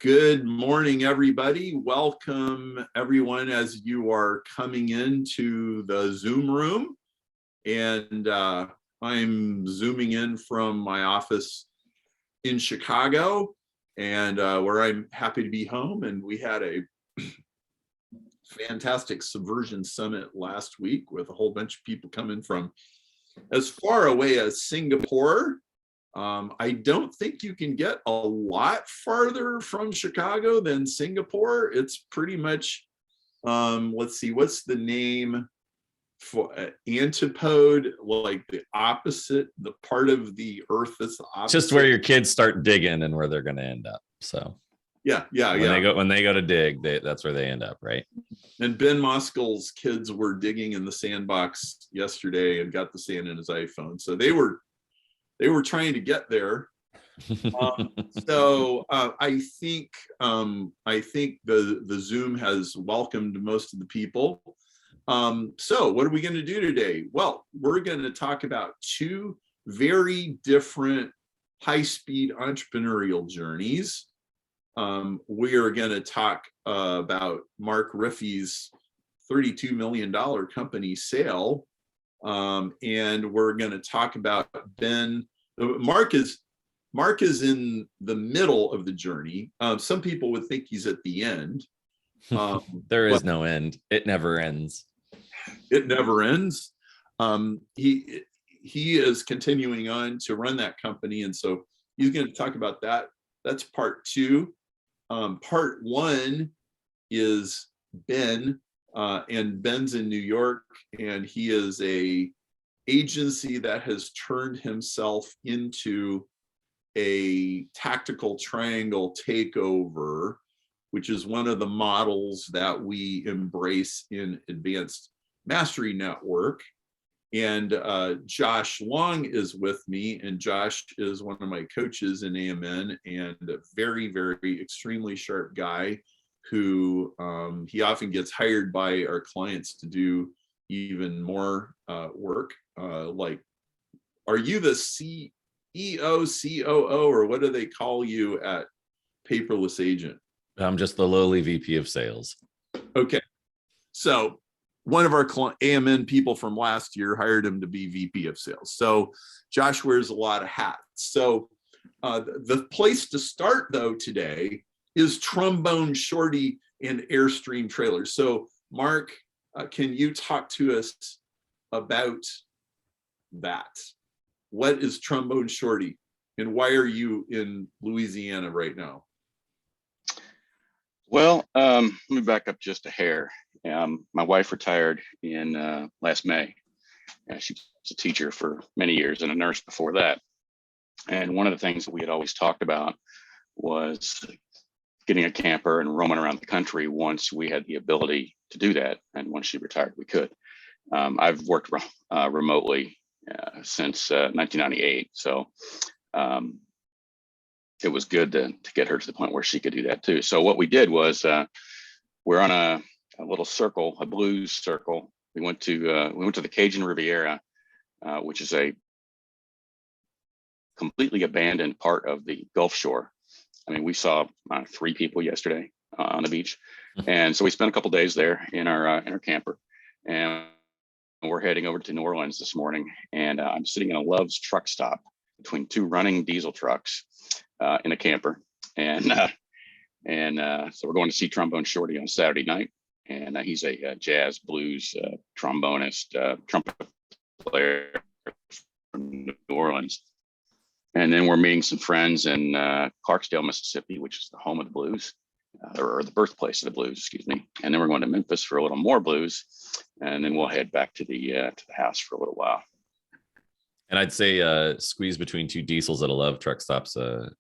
Good morning, everybody. Welcome, everyone, as you are coming into the Zoom room. And I'm Zooming in from my office in Chicago, and where I'm happy to be home. And we had a fantastic Subversion Summit last week with a whole bunch of people coming from as far away as Singapore. I don't think you can get a lot farther from Chicago than Singapore. It's pretty much, let's see, what's the name for antipode, like the opposite, the part of the earth that's the opposite. Just where your kids start digging and where they're going to end up. So yeah. When they go to dig, that's where they end up, right? And Ben Moskell's kids were digging in the sandbox yesterday and got the sand in his iPhone. So they were trying to get there. I think the Zoom has welcomed most of the people. So what are we going to do today? Well, we're going to talk about two very different high-speed entrepreneurial journeys. We are going to talk about Mark Riffey's $32 million company sale. And we're going to talk about Ben. Mark is in the middle of the journey. Some people would think he's at the end. There is no end. It never ends. It never ends. He is continuing on to run that company, and so he's going to talk about that. That's part two. Part one is Ben. And Ben's in New York, and he is a agency that has turned himself into a tactical triangle takeover, which is one of the models that we embrace in Advanced Mastery Network. And Josh Long is with me, and Josh is one of my coaches in AMN and a very, very extremely sharp guy who he often gets hired by our clients to do even more work. Like, are you the CEO, COO, or what do they call you at Paperless Agent? I'm just the lowly VP of sales. Okay. So one of our AMN people from last year hired him to be VP of sales. So Josh wears a lot of hats. So the place to start, though, today is Trombone Shorty and Airstream trailers. So Mark, can you talk to us about that? What is Trombone Shorty, and why are you in Louisiana right now? Well, let me back up just a hair. My wife retired in last May. She was a teacher for many years and a nurse before that. And one of the things that we had always talked about was getting a camper and roaming around the country once we had the ability to do that. And once she retired, we could. I've worked remotely since 1998. So it was good to get her to the point where she could do that too. So what we did was we're on a little circle, a blues circle. We went to the Cajun Riviera, which is a completely abandoned part of the Gulf Shore. I mean, we saw 3 people yesterday on the beach, and so we spent a couple days there in our camper, and we're heading over to New Orleans this morning. And I'm sitting in a Love's truck stop between 2 running diesel trucks in a camper, and so we're going to see Trombone Shorty on Saturday night, and he's a jazz blues trombonist, trumpet player from New Orleans. And then we're meeting some friends in Clarksdale, Mississippi, which is the home of the blues, or the birthplace of the blues, excuse me. And then we're going to Memphis for a little more blues, and then we'll head back to the house for a little while. And I'd say squeeze between 2 diesels at a Love truck stop's a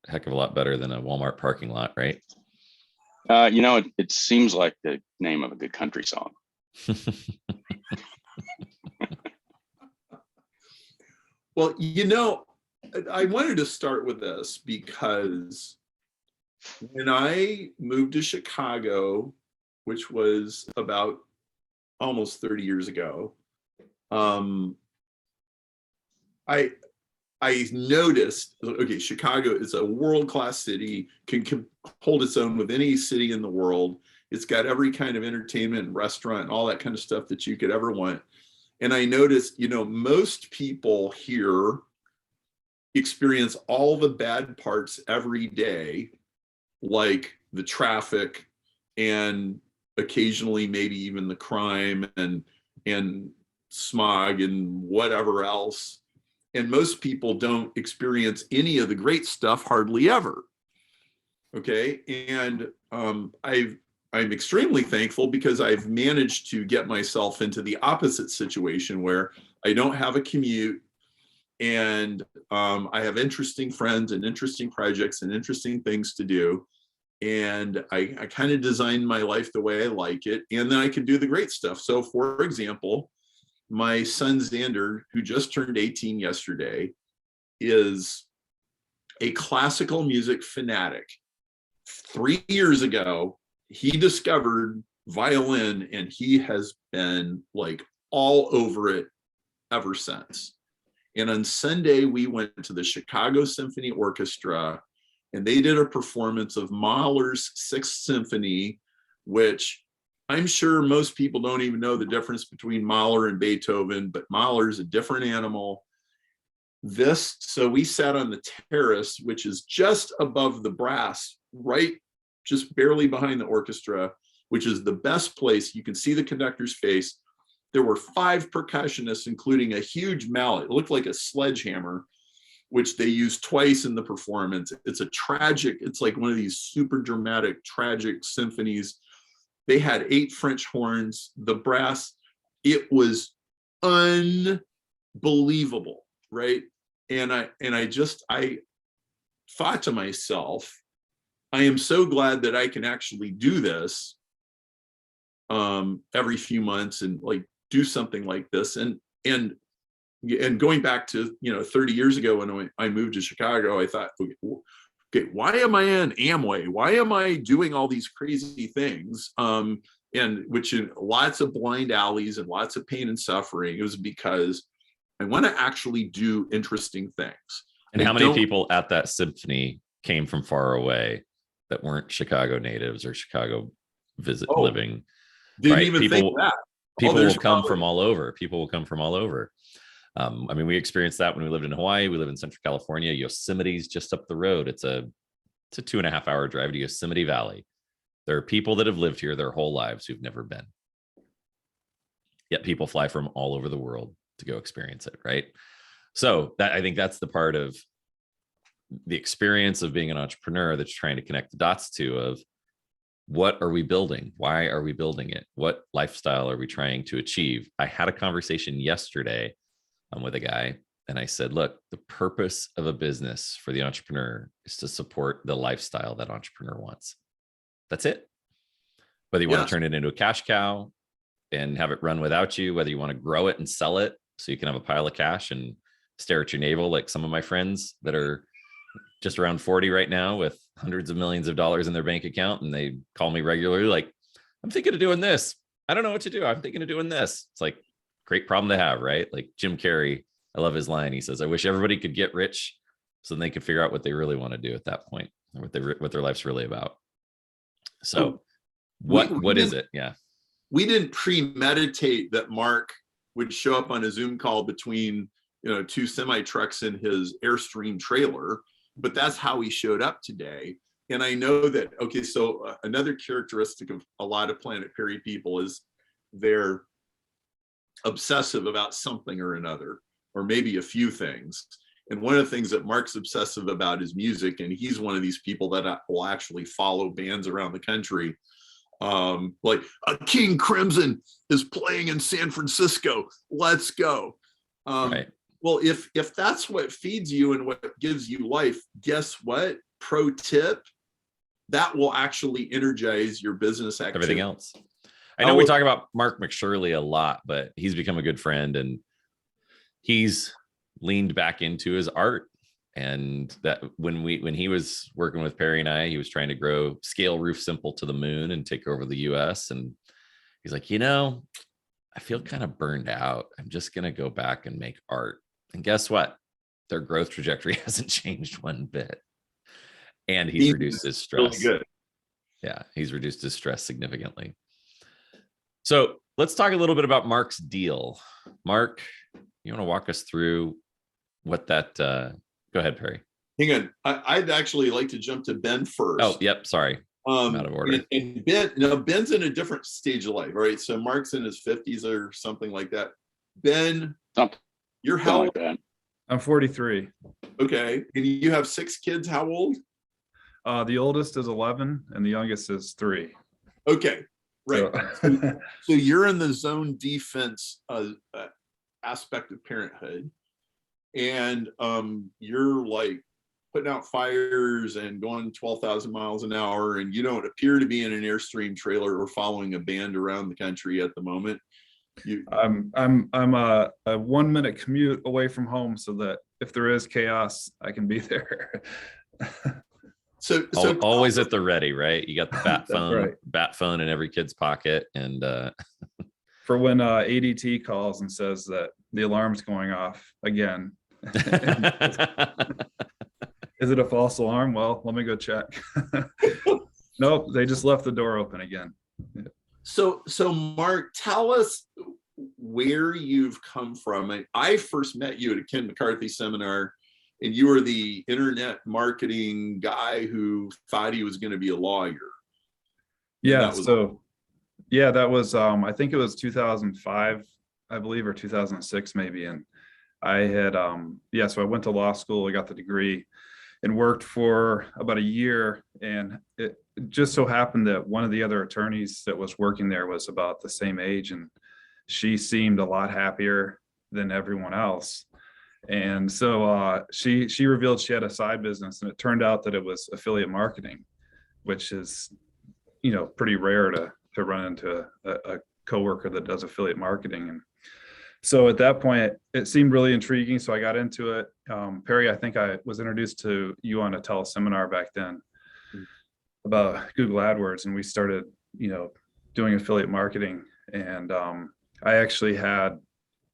heck of a lot better than a Walmart parking lot, right? It seems like the name of a good country song. Well, I wanted to start with this because when I moved to Chicago, which was about almost 30 years ago, I I noticed, okay, Chicago is a world-class city, can hold its own with any city in the world. It's got every kind of entertainment and restaurant and all that kind of stuff that you could ever want. And I noticed, most people here experience all the bad parts every day, like the traffic and occasionally maybe even the crime and smog and whatever else. And most people don't experience any of the great stuff hardly ever. Okay. And I'm extremely thankful because I've managed to get myself into the opposite situation where I don't have a commute, and I have interesting friends and interesting projects and interesting things to do. And I kind of designed my life the way I like it. And then I can do the great stuff. So for example, my son Xander, who just turned 18 yesterday, is a classical music fanatic. 3 years ago, he discovered violin, and he has been like all over it ever since. And on Sunday, we went to the Chicago Symphony Orchestra, and they did a performance of Mahler's Sixth Symphony, which I'm sure most people don't even know the difference between Mahler and Beethoven, but Mahler's a different animal. So we sat on the terrace, which is just above the brass, right, just barely behind the orchestra, which is the best place. You can see the conductor's face. There were 5 percussionists, including a huge mallet. It looked like a sledgehammer, which they used twice in the performance. It's like one of these super dramatic, tragic symphonies. They had 8 French horns, the brass. It was unbelievable, right? And I thought to myself, I am so glad that I can actually do this every few months and like do something like this. And going back to 30 years ago when I moved to Chicago, I thought, okay, why am I in Amway? Why am I doing all these crazy things? And which in lots of blind alleys and lots of pain and suffering. It was because I want to actually do interesting things. And how many people at that symphony came from far away that weren't Chicago natives or Chicago living? Didn't even think that. People will come from all over. People will come from all over. I mean, we experienced that when we lived in Hawaii. We live in Central California. Yosemite's just up the road. It's a 2.5 hour drive to Yosemite Valley. There are people that have lived here their whole lives who've never been. Yet people fly from all over the world to go experience it, right? So I think that's the part of the experience of being an entrepreneur that's trying to connect the dots to of what are we building? Why are we building it? What lifestyle are we trying to achieve? I had a conversation yesterday with a guy, and I said, look, the purpose of a business for the entrepreneur is to support the lifestyle that entrepreneur wants. That's it. Whether you want to turn it into a cash cow and have it run without you, whether you want to grow it and sell it so you can have a pile of cash and stare at your navel like some of my friends that are just around 40 right now with hundreds of millions of dollars in their bank account, and they call me regularly like, I'm thinking of doing this. I don't know what to do. I'm thinking of doing this. It's like, great problem to have, right? Like Jim Carrey, I love his line. He says, I wish everybody could get rich so then they could figure out what they really want to do at that point, or what their life's really about. So what is it? Yeah. We didn't premeditate that Mark would show up on a Zoom call between 2 semi trucks in his Airstream trailer, but that's how he showed up today. And I know that, okay, so another characteristic of a lot of Planet Perry people is they're obsessive about something or another, or maybe a few things. And one of the things that Mark's obsessive about is music. And he's one of these people that will actually follow bands around the country. Like King Crimson is playing in San Francisco. Let's go. Right. Well, if that's what feeds you and what gives you life, guess what? Pro tip, that will actually energize your business activity. Everything else. I know we talk about Mark McShirley a lot, but he's become a good friend, and he's leaned back into his art. And that when he was working with Perry and I, he was trying to scale Roof Simple to the moon and take over the US. And he's like, I feel kind of burned out. I'm just going to go back and make art. And guess what? their growth trajectory hasn't changed one bit. And he's reduced his stress. Really good. Yeah, he's reduced his stress significantly. So let's talk a little bit about Mark's deal. Mark, you want to walk us through what that, go ahead, Perry. Hang on. I'd actually like to jump to Ben first. Oh, yep. Sorry. I'm out of order. And Ben's in a different stage of life, right? So Mark's in his 50s or something like that. Ben, you're how old? Like I'm 43. Okay. And you have 6 kids. How old? The oldest is 11 and the youngest is 3. Okay. Right. So, So you're in the zone defense aspect of parenthood. And you're like putting out fires and going 12,000 miles an hour, and you don't appear to be in an Airstream trailer or following a band around the country at the moment. I'm a 1-minute commute away from home, so that if there is chaos, I can be there. So always at the ready, right? You got the bat phone in every kid's pocket, and for when ADT calls and says that the alarm's going off again. Is it a false alarm? Well, let me go check. Nope, they just left the door open again. Yeah. So Mark, tell us where you've come from. I first met you at a Ken McCarthy seminar, and you were the internet marketing guy who thought he was going to be a lawyer. Yeah. That was I think it was 2005, I believe, or 2006 maybe. And I had so I went to law school, I got the degree and worked for about a year. And it just so happened that one of the other attorneys that was working there was about the same age, and she seemed a lot happier than everyone else. And so she revealed she had a side business, and it turned out that it was affiliate marketing, which is, pretty rare to run into a coworker that does affiliate marketing. And so at that point, it seemed really intriguing. So I got into it. Perry, I think I was introduced to you on a teleseminar back then about Google AdWords, and we started, doing affiliate marketing. And I actually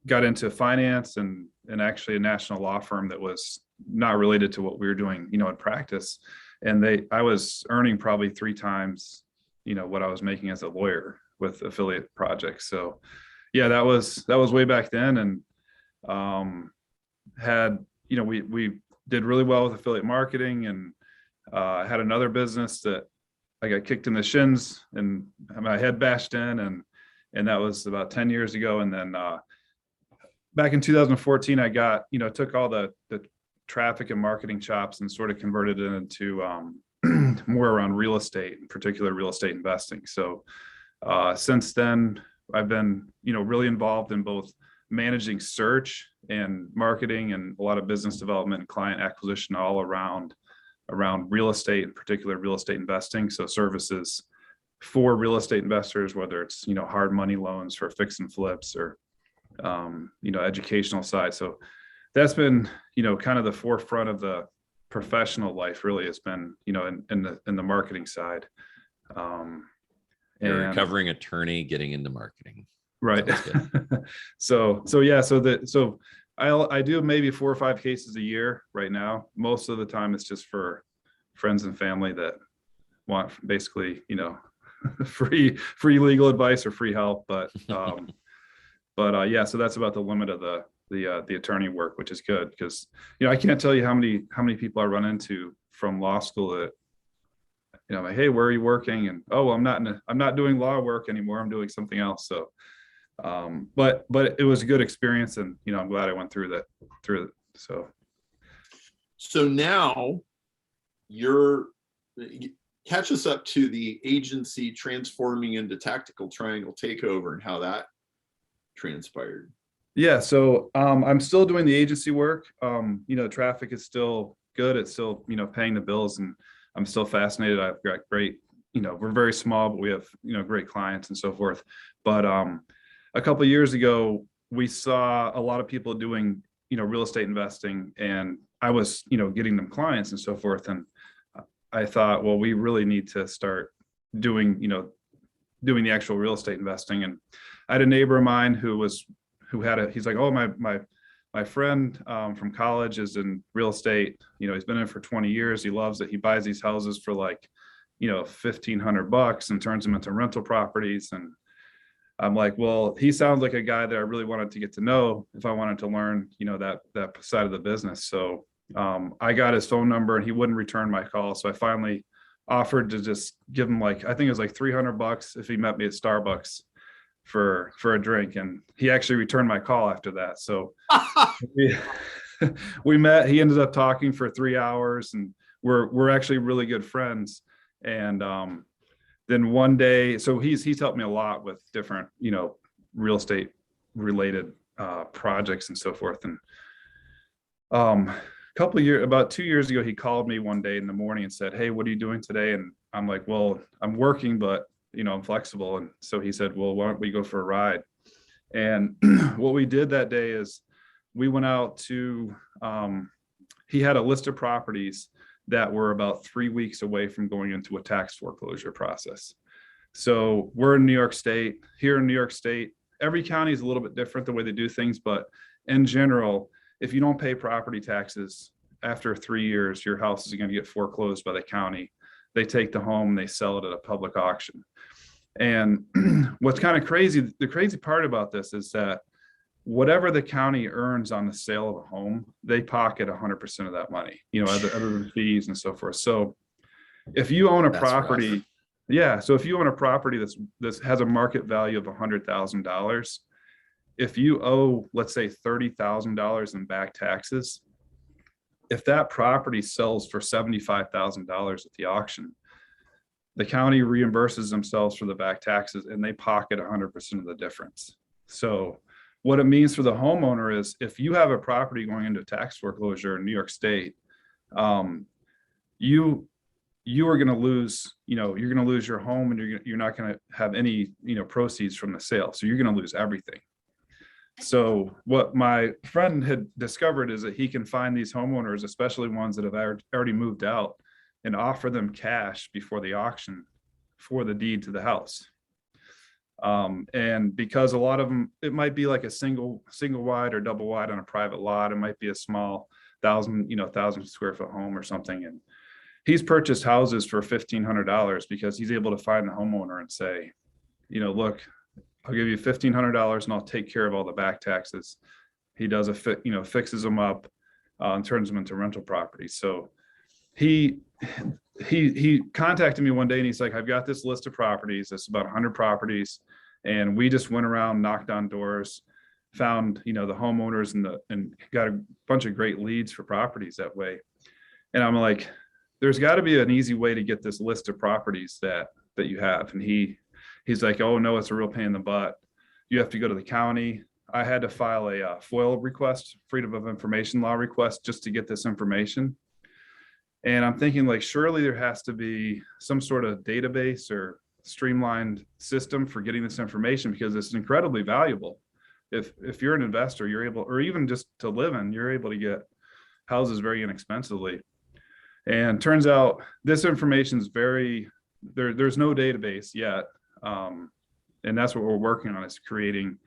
got into finance and actually a national law firm that was not related to what we were doing, in practice. And I was earning probably 3 times, what I was making as a lawyer with affiliate projects. So yeah, that was way back then. And we did really well with affiliate marketing, and I had another business that I got kicked in the shins and my head bashed in, and that was about 10 years ago. And then back in 2014, I took all the traffic and marketing chops and sort of converted it into more around real estate, in particular real estate investing. So since then, I've been, really involved in both managing search and marketing and a lot of business development and client acquisition all around real estate, in particular real estate investing. So services for real estate investors, whether it's, hard money loans for fix and flips or, educational side. So that's been, kind of the forefront of the professional life, really has been, in the marketing side. You're a recovering attorney getting into marketing. Right. So I do maybe 4 or 5 cases a year right now. Most of the time it's just for friends and family that want basically, free legal advice or free help. But so that's about the limit of the attorney work, which is good because, I can't tell you how many people I run into from law school that, like, hey, where are you working? And, oh, well, I'm not doing law work anymore. I'm doing something else. So, but it was a good experience, and, I'm glad I went through it. So now catch us up to the agency transforming into Tactical Triangle Takeover and how that transpired. Yeah. So, I'm still doing the agency work. Traffic is still good. It's still, paying the bills, and I'm still fascinated. I've got great, we're very small, but we have, great clients and so forth. But a couple of years ago, we saw a lot of people doing, real estate investing, and I was, getting them clients and so forth. And I thought, well, we really need to start doing the actual real estate investing. And I had a neighbor of mine he's like, oh, my my friend from college is in real estate. He's been in it for 20 years. He loves it. He buys these houses for like, $1,500 and turns them into rental properties. And I'm like, well, he sounds like a guy that I really wanted to get to know if I wanted to learn, that side of the business. So I got his phone number and he wouldn't return my call. So I finally offered to just give him I think it was like $300 if he met me at Starbucks for a drink. And he actually returned my call after that. So we met. He ended up talking for 3 hours, and we're actually really good friends. And then one day, so he's helped me a lot with different real estate related projects and so forth. And about 2 years ago, he called me one day in the morning and said, "Hey, what are you doing today?" And I'm like, "Well, I'm working, but I'm flexible." And so he said, "Well, why don't we go for a ride?" And what we did that day is we went out to, he had a list of properties that were about 3 weeks away from going into a tax foreclosure process. So we're in New York State. Here in New York State, every county is a little bit different the way they do things, but in general, if you don't pay property taxes after 3 years, your house is going to get foreclosed by the county. They take the home and they sell it at a public auction. And what's kind of crazy, the crazy part about this is that whatever the county earns on the sale of a home, they pocket 100% of that money, other than fees and so forth. So if you own a property, so if you own a property that has a market value of $100,000, if you owe, let's say, $30,000 in back taxes, if that property sells for $75,000 at the auction, the county reimburses themselves for the back taxes and they pocket 100% of the difference. So what it means for the homeowner is if you have a property going into tax foreclosure in New York State, you are going to lose, you're going to lose your home, and you're not going to have any, proceeds from the sale. So you're going to lose everything. So what my friend had discovered is that he can find these homeowners, especially ones that have already moved out, and offer them cash before the auction for the deed to the house. And because a lot of them, it might be like a single wide or double wide on a private lot. It might be a small 1,000 square foot home or something. And he's purchased houses for $1,500 because he's able to find the homeowner and say, look, I'll give you $1,500 and I'll take care of all the back taxes. He does fixes them up and turns them into rental properties. So he contacted me one day and he's like, "I've got this list of properties. It's about 100 properties. And we just went around, knocked on doors, found, the homeowners and got a bunch of great leads for properties that way." And I'm like, there's got to be an easy way to get this list of properties that you have. And he's like, "Oh no, it's a real pain in the butt. You have to go to the county." I had to file a FOIL request, Freedom of Information Law request, just to get this information. And I'm thinking, like, surely there has to be some sort of database or streamlined system for getting this information, because it's incredibly valuable. If you're an investor, you're able, or even just to live in, you're able to get houses very inexpensively. And turns out this information is there's no database yet. And that's what we're working on, is creating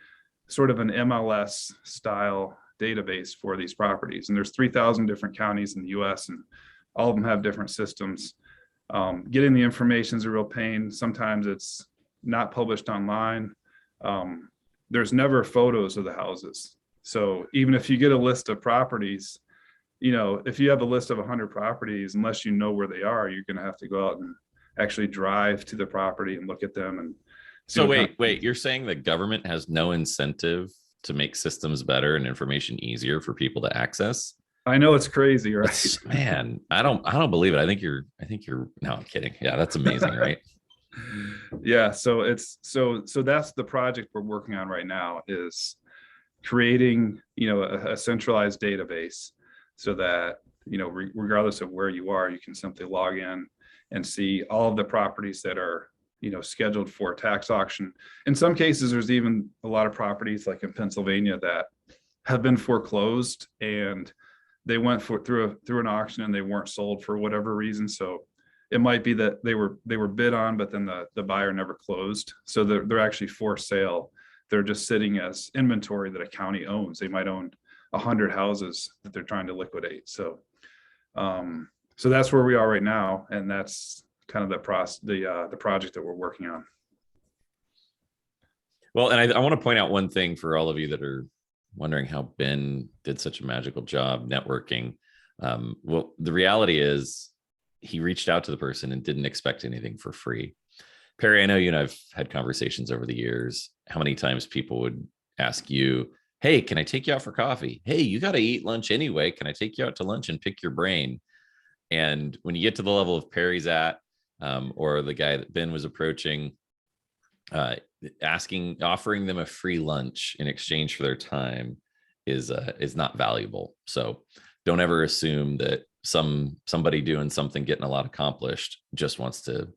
sort of an MLS style database for these properties. And there's 3,000 different counties in the US, and all of them have different systems. Getting the information is a real pain. Sometimes it's not published online. There's never photos of the houses. So even if you get a list of properties, if you have a list of 100 properties, unless you know where they are, you're going to have to go out and actually drive to the property and look at them. And so wait, you're saying the government has no incentive to make systems better and information easier for people to access? I know, it's crazy, right? Man, I don't believe it. I think you're, no, I'm kidding. Yeah, that's amazing, right? Yeah. So that's the project we're working on right now, is creating, a centralized database so that, regardless of where you are, you can simply log in and see all of the properties that are, scheduled for tax auction. In some cases, there's even a lot of properties like in Pennsylvania that have been foreclosed, and they went through an auction and they weren't sold for whatever reason. So it might be that they were bid on, but then the buyer never closed. So they're actually for sale. They're just sitting as inventory that a county owns. They might own 100 houses that they're trying to liquidate. So, so that's where we are right now, and that's kind of the project that we're working on. Well, and I want to point out one thing for all of you that are wondering how Ben did such a magical job networking. Well, the reality is he reached out to the person and didn't expect anything for free. Perry, I know you and I've had conversations over the years, how many times people would ask you, hey, can I take you out for coffee? Hey, you got to eat lunch anyway. Can I take you out to lunch and pick your brain? And when you get to the level of Perry's at, or the guy that Ben was approaching, offering them a free lunch in exchange for their time is not valuable. So don't ever assume that somebody doing something, getting a lot accomplished, just wants to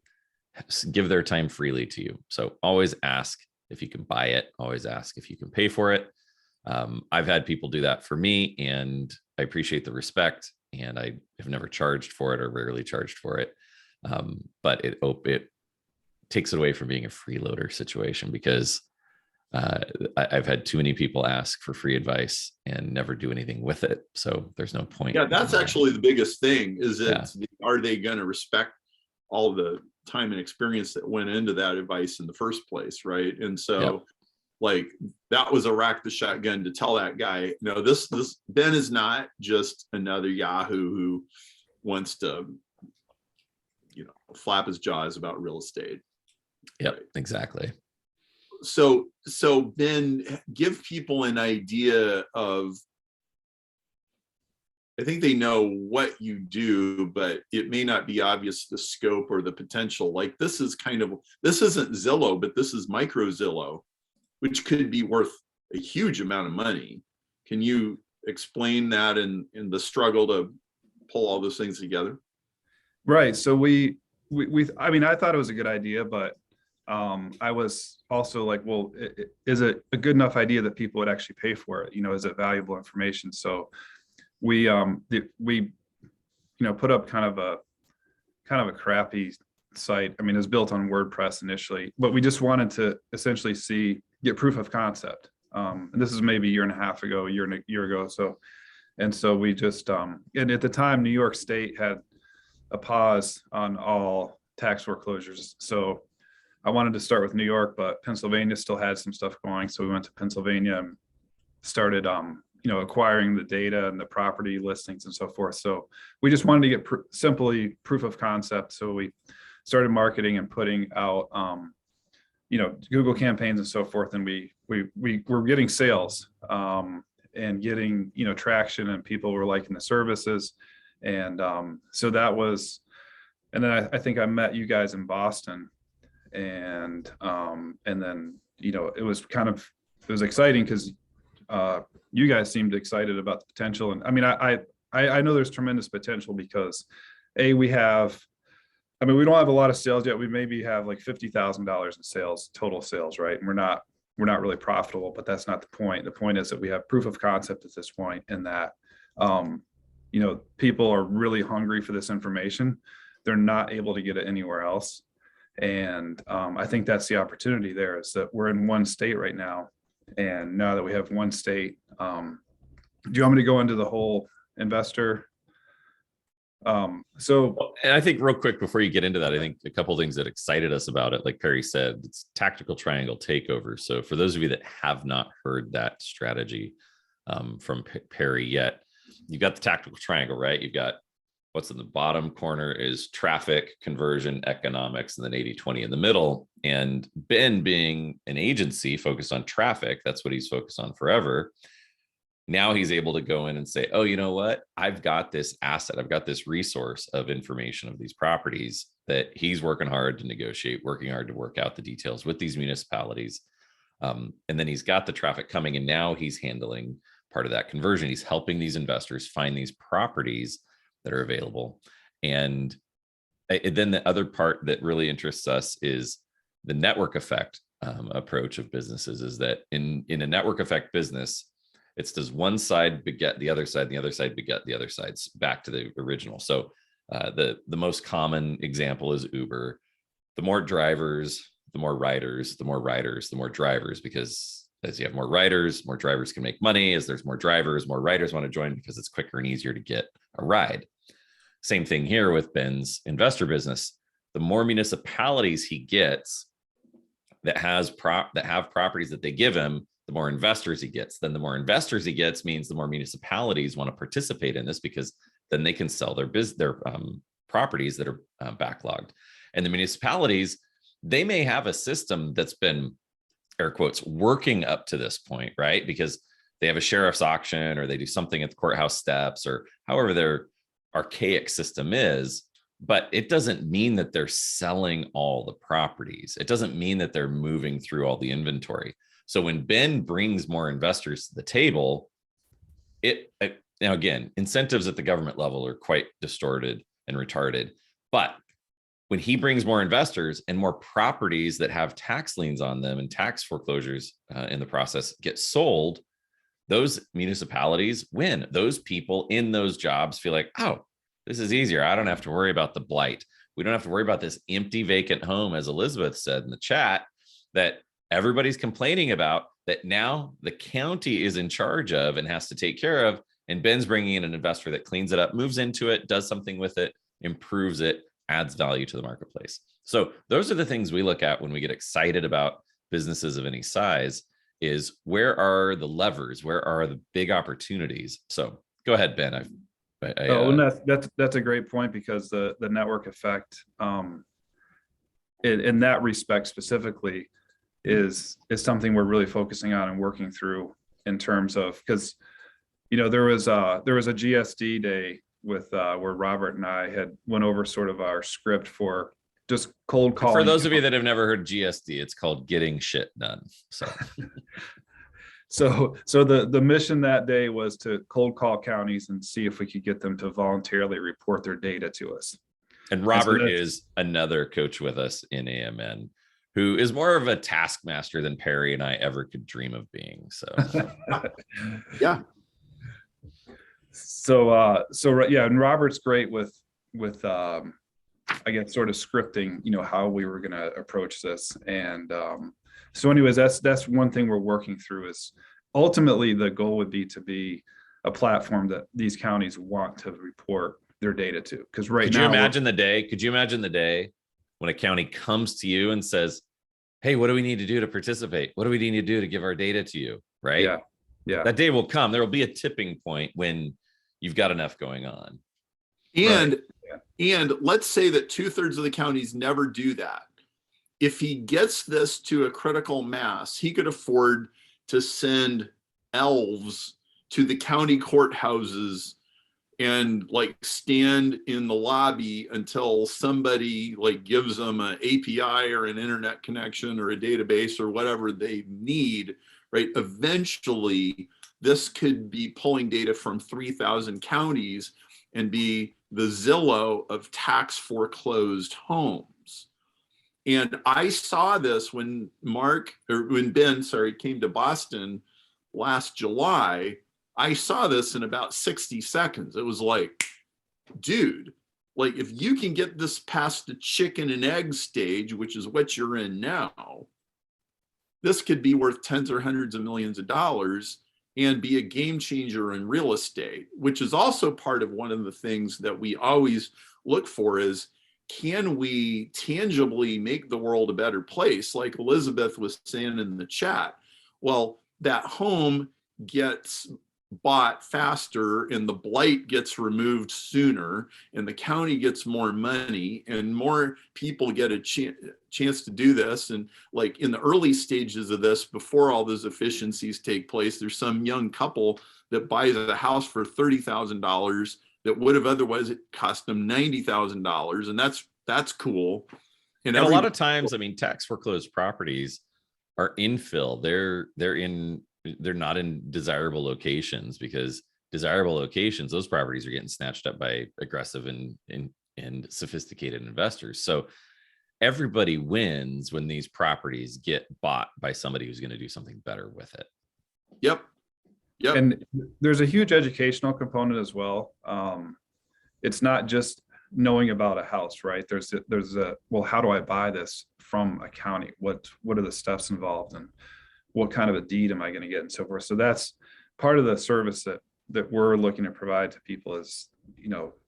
give their time freely to you. So always ask if you can buy it. Always ask if you can pay for it. I've had people do that for me, and I appreciate the respect, and I have never charged for it or rarely charged for it. But it takes it away from being a freeloader situation, because I've had too many people ask for free advice and never do anything with it. So there's no point. Yeah, that's actually the biggest thing, is that are they going to respect all the time and experience that went into that advice in the first place, right? And so like, that was a rack the shotgun to tell that guy, no, this Ben is not just another Yahoo who wants to, flap his jaws about real estate. Yep, right? Exactly. So Ben, give people an idea of, I think they know what you do, but it may not be obvious the scope or the potential. Like, this isn't Zillow, but this is micro Zillow, which could be worth a huge amount of money. Can you explain that and the struggle to pull all those things together? Right. So I mean, I thought it was a good idea, but I was also like, well, is it a good enough idea that people would actually pay for it? Is it valuable information? So we put up kind of a crappy site. I mean, it was built on WordPress initially, but we just wanted to essentially get proof of concept. And this is maybe a year and a half ago, a year ago. So we just, and at the time, New York State had a pause on all tax foreclosures. So I wanted to start with New York, but Pennsylvania still had some stuff going. So we went to Pennsylvania and started, acquiring the data and the property listings and so forth. So we just wanted to get simply proof of concept. So we started marketing and putting out, Google campaigns and so forth. And we were getting sales, and getting, traction, and people were liking the services. And so that was, and then I think I met you guys in Boston, and then, it was exciting because you guys seemed excited about the potential. And I mean, I know there's tremendous potential because we don't have a lot of sales yet. We maybe have like $50,000 in sales, total sales, right? And we're not really profitable, but that's not the point. The point is that we have proof of concept at this point, and that, people are really hungry for this information. They're not able to get it anywhere else. And I think that's the opportunity there, is that we're in one state right now. And now that we have one state, do you want me to go into the whole investor? And I think real quick before you get into that, I think a couple of things that excited us about it, like Perry said, it's tactical triangle takeover. So for those of you that have not heard that strategy from Perry yet, you've got the tactical triangle, right? You've got what's in the bottom corner is traffic, conversion, economics, and then 80-20 in the middle. And Ben, being an agency focused on traffic, that's what he's focused on forever. Now he's able to go in and say, oh, you know what? I've got this asset. I've got this resource of information of these properties that he's working hard to negotiate, working hard to work out the details with these municipalities. And then he's got the traffic coming, and now he's handling part of that conversion. He's helping these investors find these properties that are available. And then the other part that really interests us is the network effect approach of businesses, is that in a network effect business, it's does one side beget the other side, and the other side beget the other side's back to the original. So the most common example is Uber. The more drivers, the more riders, the more riders, the more drivers, because As you have more riders, more drivers can make money. As there's more drivers, more riders want to join because it's quicker and easier to get a ride. Same thing here with Ben's investor business. The more municipalities he gets that have properties that they give him, the more investors he gets. Then the more investors he gets means the more municipalities want to participate in this, because then they can sell their properties that are backlogged. And the municipalities, they may have a system that's been, air quotes, working up to this point, right? Because they have a sheriff's auction, or they do something at the courthouse steps, or however their archaic system is. But it doesn't mean that they're selling all the properties. It doesn't mean that they're moving through all the inventory. So when Ben brings more investors to the table, now again, incentives at the government level are quite distorted and retarded. But when he brings more investors and more properties that have tax liens on them and tax foreclosures in the process get sold, those municipalities win. Those people in those jobs feel like, oh, this is easier. I don't have to worry about the blight. We don't have to worry about this empty vacant home, as Elizabeth said in the chat, that everybody's complaining about, that now the county is in charge of and has to take care of. And Ben's bringing in an investor that cleans it up, moves into it, does something with it, improves it, adds value to the marketplace. So those are the things we look at when we get excited about businesses of any size, is where are the levers? Where are the big opportunities? So go ahead, Ben. And that's a great point, because the network effect in that respect specifically is something we're really focusing on and working through, in terms of, because there was a GSD day with where Robert and I had went over sort of our script for just cold calling. For those of you that have never heard GSD, it's called getting shit done. So the mission that day was to cold call counties and see if we could get them to voluntarily report their data to us. And Robert is another coach with us in AMN, who is more of a taskmaster than Perry and I ever could dream of being. So yeah. So yeah, and Robert's great with I guess sort of scripting, how we were going to approach this. And so anyways, that's one thing we're working through, is ultimately the goal would be to be a platform that these counties want to report their data to. Because right now, could you imagine the day when a county comes to you and says, hey, what do we need to do to participate? What do we need to do to give our data to you? Right? Yeah. That day will come. There will be a tipping point when you've got enough going on. And let's say that 2/3 of the counties never do that. If he gets this to a critical mass, he could afford to send elves to the county courthouses and stand in the lobby until somebody gives them an API or an internet connection or a database or whatever they need, right? Eventually, this could be pulling data from 3,000 counties and be the Zillow of tax foreclosed homes. And I saw this when Ben came to Boston last July. I saw this in about 60 seconds. It was like, dude, if you can get this past the chicken and egg stage, which is what you're in now, this could be worth tens or hundreds of millions of dollars and be a game changer in real estate, which is also part of one of the things that we always look for is, can we tangibly make the world a better place? Like Elizabeth was saying in the chat, well, that home gets bought faster and the blight gets removed sooner and the county gets more money and more people get a chance to do this. And in the early stages of this, before all those efficiencies take place, there's some young couple that buys a house for $30,000 that would have otherwise cost them $90,000. And that's cool. And a lot of times, tax foreclosed properties are infill. They're not in desirable locations, because desirable locations, those properties are getting snatched up by aggressive and sophisticated investors. So everybody wins when these properties get bought by somebody who's going to do something better with it. Yep. And there's a huge educational component as well. It's not just knowing about a house, right? There's a well, how do I buy this from a county? What are the steps involved? And what kind of a deed am I going to get and so forth. So that's part of the service that we're looking to provide to people is,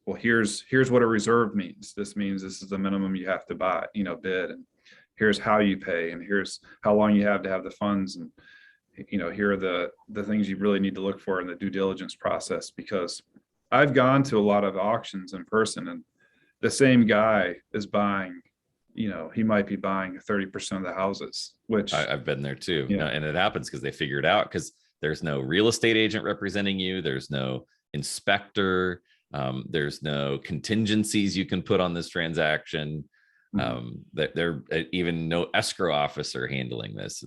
well, here's what a reserve means. This means this is the minimum you have to buy, bid, and here's how you pay, and here's how long you have to have the funds, and here are the things you really need to look for in the due diligence process. Because I've gone to a lot of auctions in person, and the same guy is buying, he might be buying 30% of the houses, which I've been there too. Yeah. And it happens because they figure it out, because there's no real estate agent representing you. There's no inspector. There's no contingencies you can put on this transaction. That there even no escrow officer handling this,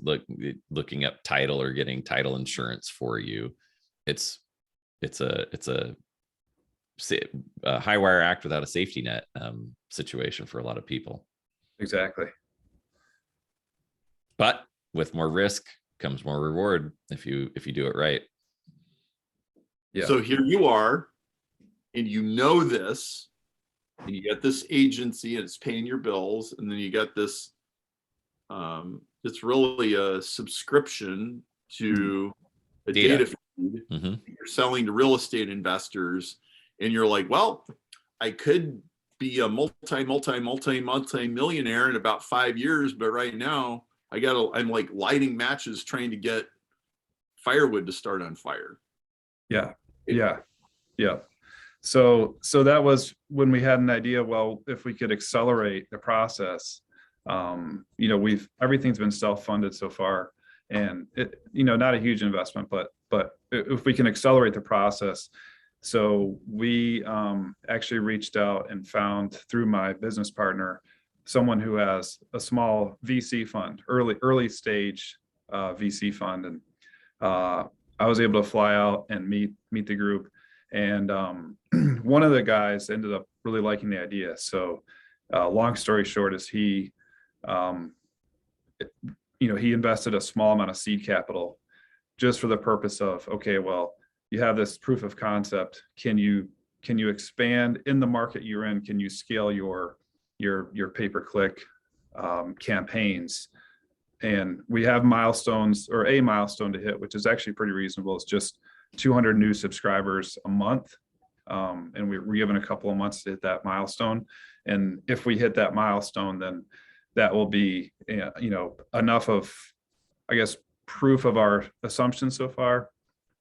looking up title or getting title insurance for you. It's a high wire act without a safety net situation for a lot of people. Exactly. But with more risk comes more reward if you do it right. Yeah. So here you are, and this, and you get this agency and it's paying your bills, and then you got this it's really a subscription to a data feed. You're selling to real estate investors, and you're like, well, I could be a multi-millionaire in about 5 years, but right now I'm like lighting matches trying to get firewood to start on fire. Yeah. So that was when we had an idea, well, if we could accelerate the process, everything's been self-funded so far, and not a huge investment, but if we can accelerate the process. So we actually reached out and found, through my business partner, someone who has a small VC fund, early stage VC fund. And I was able to fly out and meet the group. And one of the guys ended up really liking the idea. So long story short is he invested a small amount of seed capital just for the purpose of, okay, well, you have this proof of concept. Can you expand in the market you're in? Can you scale your pay-per-click campaigns? And we have milestones, or a milestone to hit, which is actually pretty reasonable. It's just 200 new subscribers a month. And we're given a couple of months to hit that milestone. And if we hit that milestone, then that will be, enough of, I guess, proof of our assumptions so far,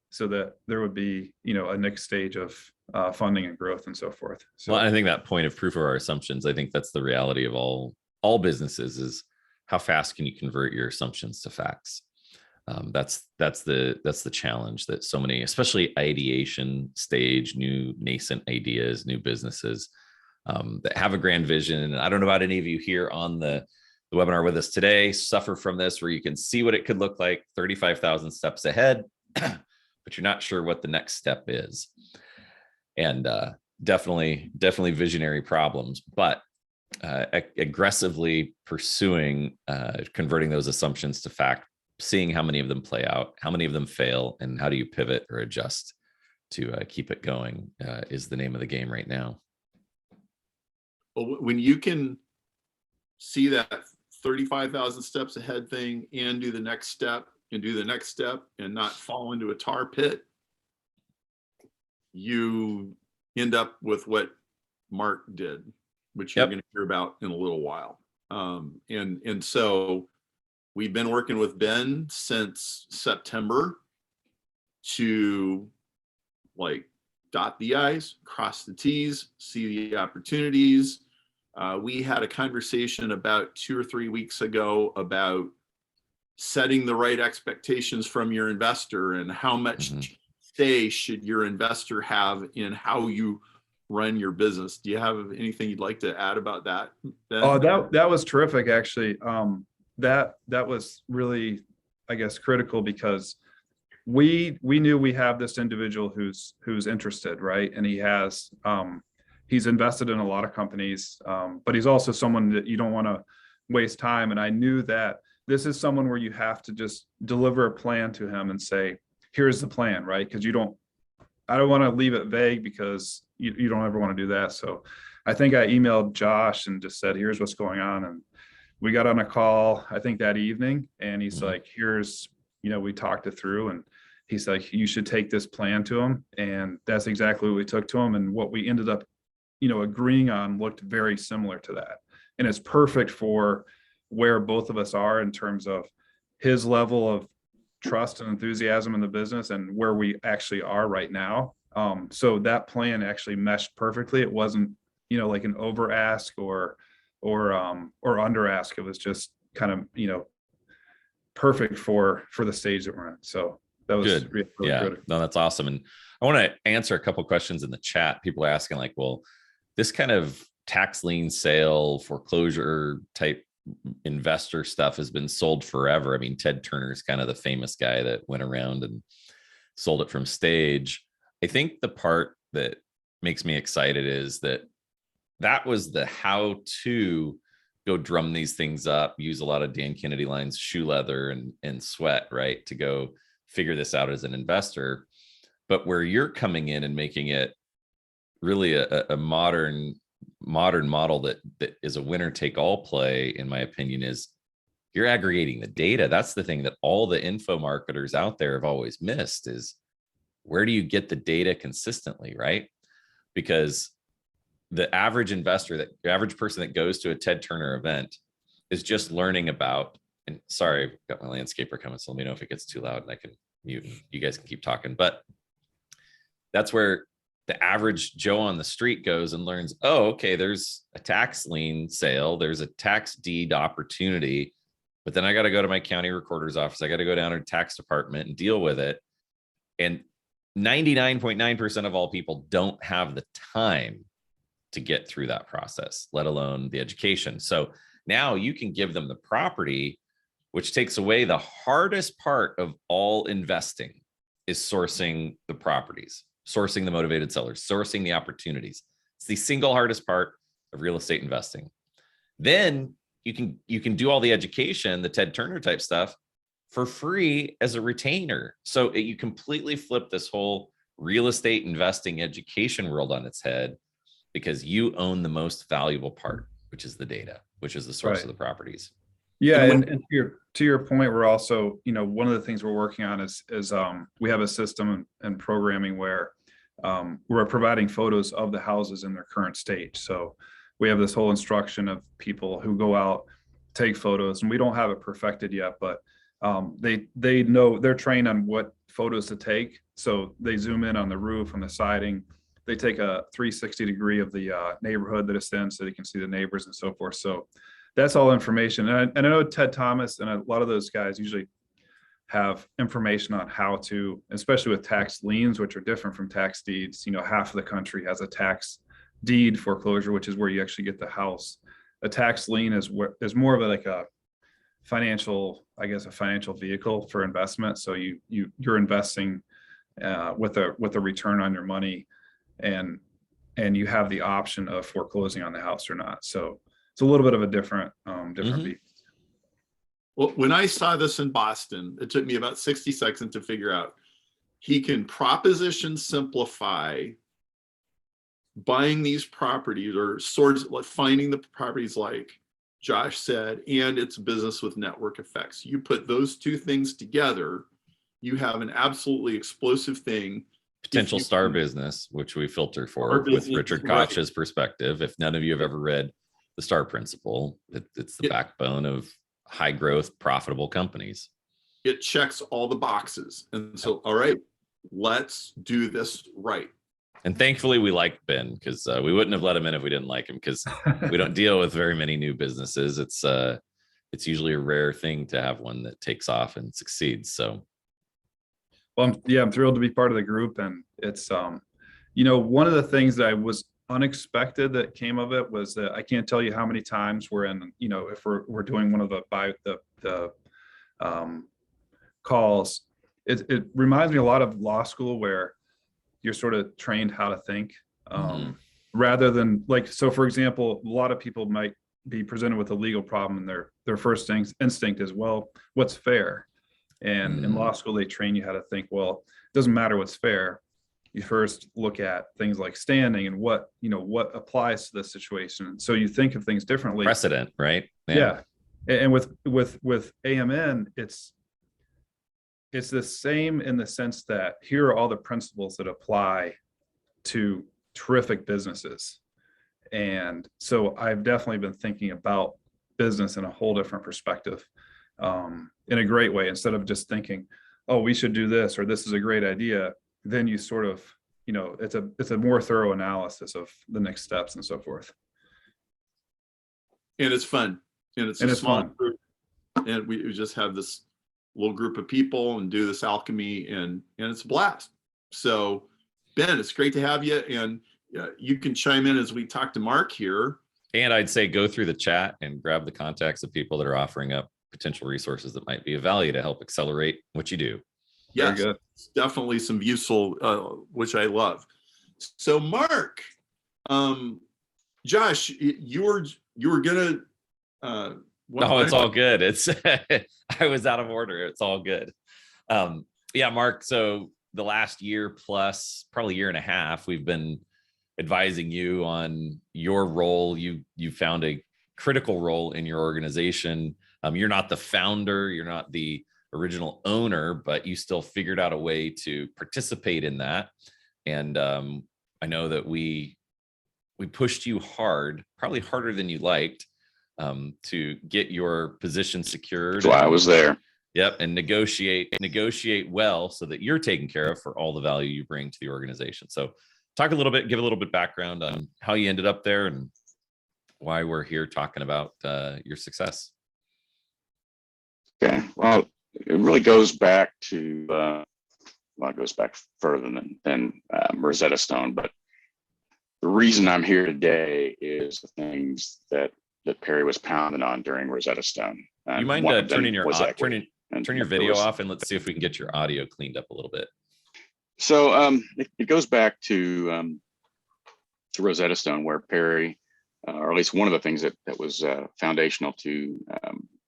so that there would be, a next stage of funding and growth and so forth. So well, I think that point of proof of our assumptions, I think that's the reality of all businesses, is how fast can you convert your assumptions to facts? That's the challenge that so many, especially ideation stage, new nascent ideas, new businesses that have a grand vision. And I don't know about any of you here on the webinar with us today suffer from this, where you can see what it could look like 35,000 steps ahead, but you're not sure what the next step is. And definitely visionary problems, but aggressively pursuing converting those assumptions to fact, seeing how many of them play out, how many of them fail, and how do you pivot or adjust to keep it going is the name of the game right now. Well, when you can see that 35,000 steps ahead thing and do the next step and not fall into a tar pit, you end up with what Mark did, which you're going to hear about in a little while. And so we've been working with Ben since September to dot the I's, cross the T's, see the opportunities. We had a conversation about 2 or 3 weeks ago about setting the right expectations from your investor, and how much say should your investor have in how you run your business. Do you have anything you'd like to add about that, Ben? Oh, that was terrific, actually. That was really, I guess, critical, because we knew we have this individual who's interested, right? And he's invested in a lot of companies, but he's also someone that you don't want to waste time. And I knew that this is someone where you have to just deliver a plan to him and say, here's the plan, right? Because I don't want to leave it vague, because you don't ever want to do that. So I think I emailed Josh and just said, here's what's going on. And we got on a call, I think that evening, and he's like, here's we talked it through, and he's like, you should take this plan to him. And that's exactly what we took to him. And what we ended up, agreeing on looked very similar to that. And it's perfect for where both of us are in terms of his level of trust and enthusiasm in the business and where we actually are right now. So that plan actually meshed perfectly. It wasn't, like an over ask or under ask. It was just kind of, perfect for the stage that we're in. So that was Good. really Yeah, good. no, that's awesome. And I want to answer a couple questions in the chat. People are asking like, well, this kind of tax lien sale, foreclosure type investor stuff has been sold forever. I mean, Ted Turner's kind of the famous guy that went around and sold it from stage. I think the part that makes me excited is that was the how to go drum these things up, use a lot of Dan Kennedy lines, shoe leather and sweat, right? To go figure this out as an investor. But where you're coming in and making it really a modern model that is a winner take all play, in my opinion, is you're aggregating the data. That's the thing that all the info marketers out there have always missed, is where do you get the data consistently, right? Because the average investor, the average person that goes to a Ted Turner event is just learning about, and sorry, I've got my landscaper coming, so let me know if it gets too loud and I can mute and you guys can keep talking. But that's where the average Joe on the street goes and learns, oh, okay, there's a tax lien sale, there's a tax deed opportunity, but then I got to go to my county recorder's office. I got to go down to the tax department and deal with it. And 99.9% of all people don't have the time to get through that process, let alone the education. So now you can give them the property, which takes away the hardest part of all investing, is sourcing the properties, sourcing the motivated sellers, sourcing the opportunities. It's the single hardest part of real estate investing. Then you can do all the education, the Ted Turner type stuff, for free as a retainer. So you completely flip this whole real estate investing education world on its head, because you own the most valuable part, which is the data, which is the source of the properties. Yeah, and to your point, we're also, one of the things we're working on is we have a system and programming where we're providing photos of the houses in their current state. So we have this whole instruction of people who go out, take photos, and we don't have it perfected yet, but they know, they're trained on what photos to take. So they zoom in on the roof, on the siding. They take a 360 degree of the neighborhood that it's in, so they can see the neighbors and so forth. So that's all information. And I know Ted Thomas and a lot of those guys usually have information on how to, especially with tax liens, which are different from tax deeds. Half of the country has a tax deed foreclosure, which is where you actually get the house. A tax lien is more of a financial, I guess, a financial vehicle for investment. So you're investing with a return on your money, and you have the option of foreclosing on the house or not. So it's a little bit of a different beast. Well, when I saw this in Boston, it took me about 60 seconds to figure out he can proposition simplify buying these properties, or finding the properties like Josh said, and it's business with network effects. You put those two things together, you have an absolutely explosive thing. Potential star business, which we filter for with Richard Koch's perspective. If none of you have ever read The Star Principle, it's the backbone of high growth, profitable companies. It checks all the boxes. And so, all right, let's do this right. And thankfully we like Ben, because we wouldn't have let him in if we didn't like him, because we don't deal with very many new businesses. It's usually a rare thing to have one that takes off and succeeds. So well, I'm thrilled to be part of the group. And it's one of the things that I was unexpected that came of it was that I can't tell you how many times we're in, if we're doing one of the calls, it reminds me a lot of law school, where you're sort of trained how to think, rather than so for example, a lot of people might be presented with a legal problem, and their first instinct is, well, what's fair? And in law school, they train you how to think, well, it doesn't matter what's fair. You first look at things like standing and what applies to the situation. So you think of things differently. Precedent, right? Yeah. And with AMN, it's it's the same in the sense that here are all the principles that apply to terrific businesses. And so I've definitely been thinking about business in a whole different perspective, in a great way. Instead of just thinking, oh, we should do this, or this is a great idea, then you sort of, it's a more thorough analysis of the next steps and so forth. And it's fun. And it's a small group. And we just have this little group of people and do this alchemy, and it's a blast. So Ben, it's great to have you. And you can chime in as we talk to Mark here. And I'd say go through the chat and grab the contacts of people that are offering up potential resources that might be of value to help accelerate what you do. Yes, good. Definitely some useful, which I love. So Mark, Josh, you were gonna. No, it's all good. It's I was out of order. It's all good. Yeah, Mark. So the last year plus, probably year and a half, we've been advising you on your role. You found a critical role in your organization. You're not the founder, you're not the original owner, but you still figured out a way to participate in that. And I know that we pushed you hard, probably harder than you liked, to get your position secured. That's why I was there. Yep, and negotiate well so that you're taken care of for all the value you bring to the organization. So give a little bit background on how you ended up there and why we're here talking about your success. Okay, well, it really goes back to, it goes back further than Rosetta Stone, but the reason I'm here today is the things that Perry was pounding on during Rosetta Stone. You mind turning your video off, and let's see if we can get your audio cleaned up a little bit. So it goes back to Rosetta Stone, where Perry, or at least one of the things that was foundational to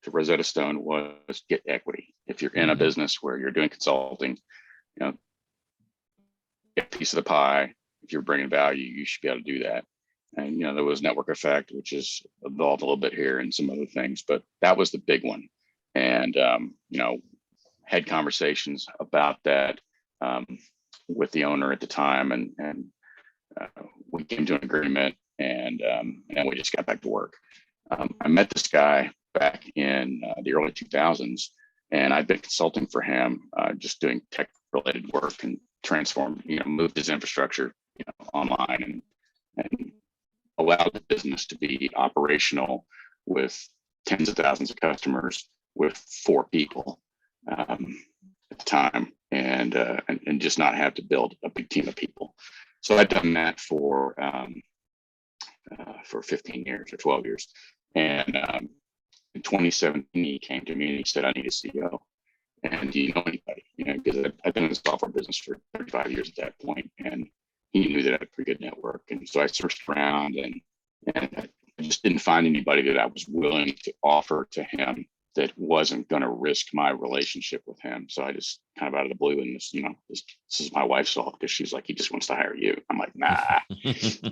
Rosetta Stone was get equity. If you're in a business where you're doing consulting, get a piece of the pie. If you're bringing value, you should be able to do that. And there was network effect, which is involved a little bit here and some other things, but that was the big one. And had conversations about that with the owner at the time, and we came to an agreement, and we just got back to work. I met this guy back in the early 2000s, and I've been consulting for him, just doing tech related work and moved his infrastructure online and allowed the business to be operational with tens of thousands of customers with 4 people at the time, and just not have to build a big team of people. So I've done that for 15 years or 12 years. And in 2017, he came to me and he said, I need a CEO. And do you know anybody? Because I've been in the software business for 35 years at that point, and he knew that I had a pretty good network. And so I searched around, and I just didn't find anybody that I was willing to offer to him that wasn't going to risk my relationship with him. So I just kind of out of the blue, and this is my wife's fault, because she's like, he just wants to hire you. I'm like, nah.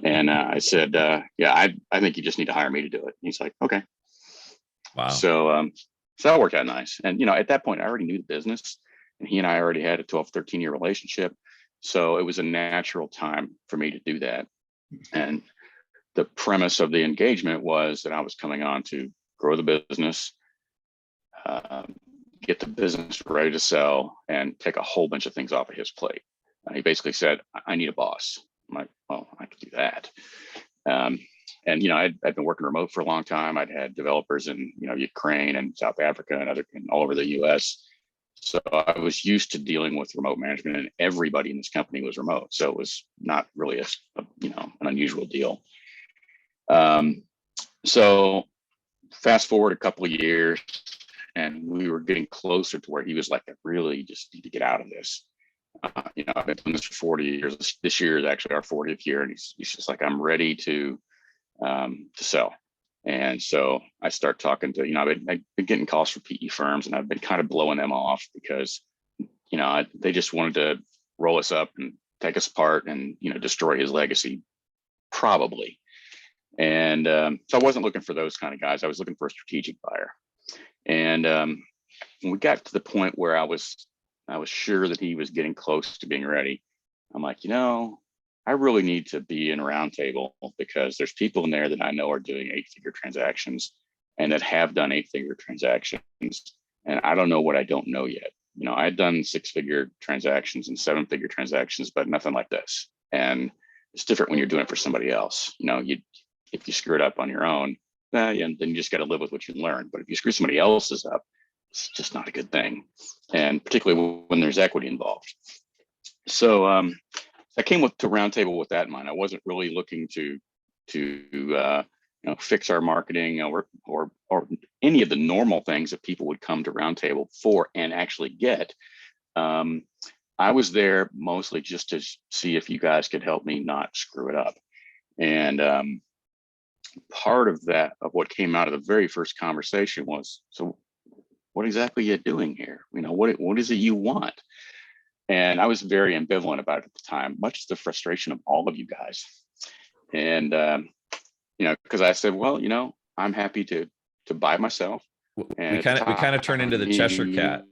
And I said, yeah, I think you just need to hire me to do it. And he's like, okay. Wow. So that worked out nice. And, at that point I already knew the business, and he and I already had a 12, 13 year relationship. So it was a natural time for me to do that. And the premise of the engagement was that I was coming on to grow the business, get the business ready to sell, and take a whole bunch of things off of his plate. He basically said, I need a boss. I'm like, well, I could do that. And I'd been working remote for a long time. I'd had developers in Ukraine and South Africa and all over the US. So I was used to dealing with remote management, and everybody in this company was remote. So it was not really an unusual deal. So fast forward a couple of years, and we were getting closer to where he was like, I really just need to get out of this. I've been doing this for 40 years. This year is actually our 40th year. And he's just like, I'm ready to sell. And so I start talking to, I've been getting calls from PE firms, and I've been kind of blowing them off because, they just wanted to roll us up and take us apart and, destroy his legacy, probably. And so I wasn't looking for those kind of guys. I was looking for a strategic buyer. And when we got to the point where I was I was sure that he was getting close to being ready. I'm like, you know, I really need to be in a roundtable because there's people in there that I know are doing 8-figure transactions and that have done 8-figure transactions. And I don't know what I don't know yet. You know, I'd done 6-figure transactions and 7-figure transactions, but nothing like this. And it's different when you're doing it for somebody else. You know, if you screw it up on your own, then you just got to live with what you learn. But if you screw somebody else's up, it's just not a good thing. And particularly when there's equity involved. So I came to roundtable with that in mind. I wasn't really looking to fix our marketing or any of the normal things that people would come to roundtable for and actually get. I was there mostly just to see if you guys could help me not screw it up. And part of what came out of the very first conversation was, so what exactly are you doing here? You know, what is it you want? And I was very ambivalent about it at the time, much to the frustration of all of you guys. And, because I said, well, I'm happy to buy myself. And we kind of turn into the Cheshire Cat.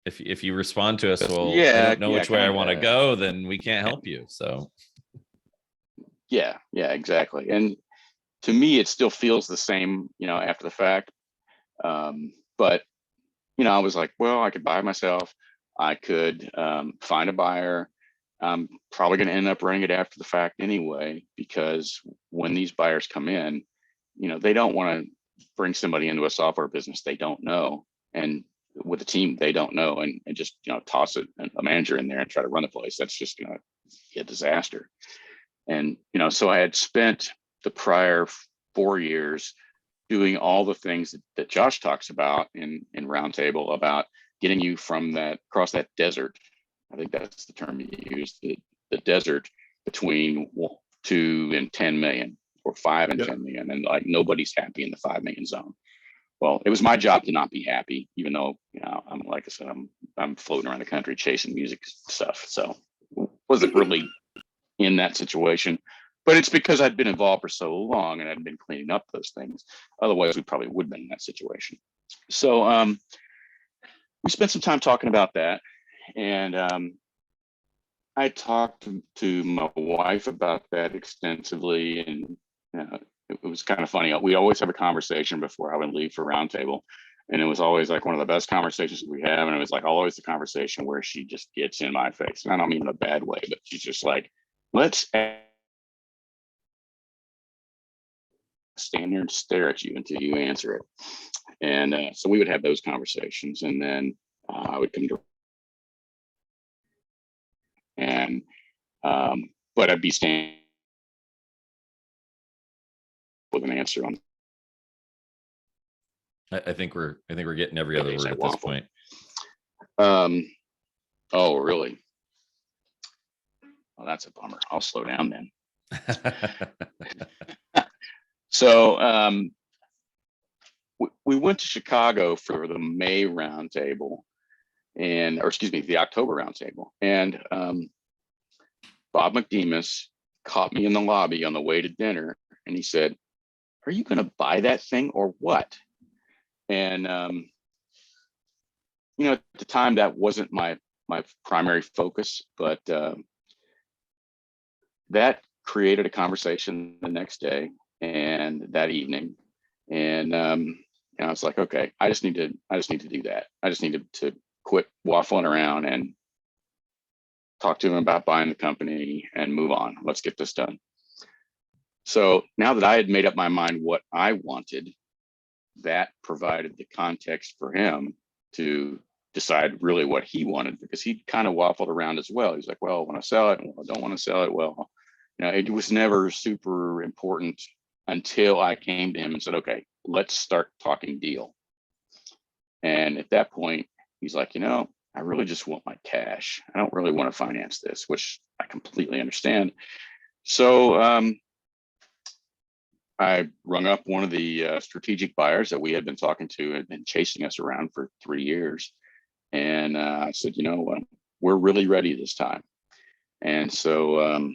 If you respond to us, well, I don't know which way I want to go, then we can't help you. So. Yeah, exactly. And to me, it still feels the same, after the fact. But, I was like, well, I could buy myself. I could find a buyer. I'm probably going to end up running it after the fact anyway, because when these buyers come in, they don't want to bring somebody into a software business they don't know, and with a team they don't know, and just toss a manager in there and try to run the place. That's just going to be a disaster. And so I had spent the prior 4 years doing all the things that Josh talks about in Roundtable, about getting you from across that desert. I think that's the term you used, the desert between 2 and 10 million, or 5 and 10 million. And like, nobody's happy in the 5 million zone. Well, it was my job to not be happy, even though, I'm, like I said, I'm floating around the country chasing music stuff. So wasn't really in that situation, but it's because I'd been involved for so long and I'd been cleaning up those things. Otherwise we probably would have been in that situation. So we spent some time talking about that. And I talked to my wife about that extensively, and it was kind of funny. We always have a conversation before I would leave for Roundtable, and it was always like one of the best conversations we have. And it was like always the conversation where she just gets in my face, and I don't mean in a bad way, but she's just like, let's stand there and stare at you until you answer it. And so we would have those conversations, and then I would come to, and but I'd be standing with an answer on. I think we're getting every other word at this point. Oh, really? Well, that's a bummer. I'll slow down then. So we went to Chicago for the May roundtable, the October roundtable, and Bob McDemus caught me in the lobby on the way to dinner, and he said, "Are you going to buy that thing or what?" And at the time that wasn't my primary focus, but that created a conversation the next day and that evening, and I was like, okay, I just need to do that. I just need to quit waffling around and talk to him about buying the company and move on. Let's get this done. So now that I had made up my mind what I wanted, that provided the context for him to decide really what he wanted, because he kind of waffled around as well. He's like, well, when I sell it, well, I don't want to sell it. Well, it was never super important until I came to him and said, okay, let's start talking deal. And at that point, he's like, I really just want my cash. I don't really want to finance this, which I completely understand. So I rung up one of the strategic buyers that we had been talking to and been chasing us around for 3 years. And I said, we're really ready this time. And so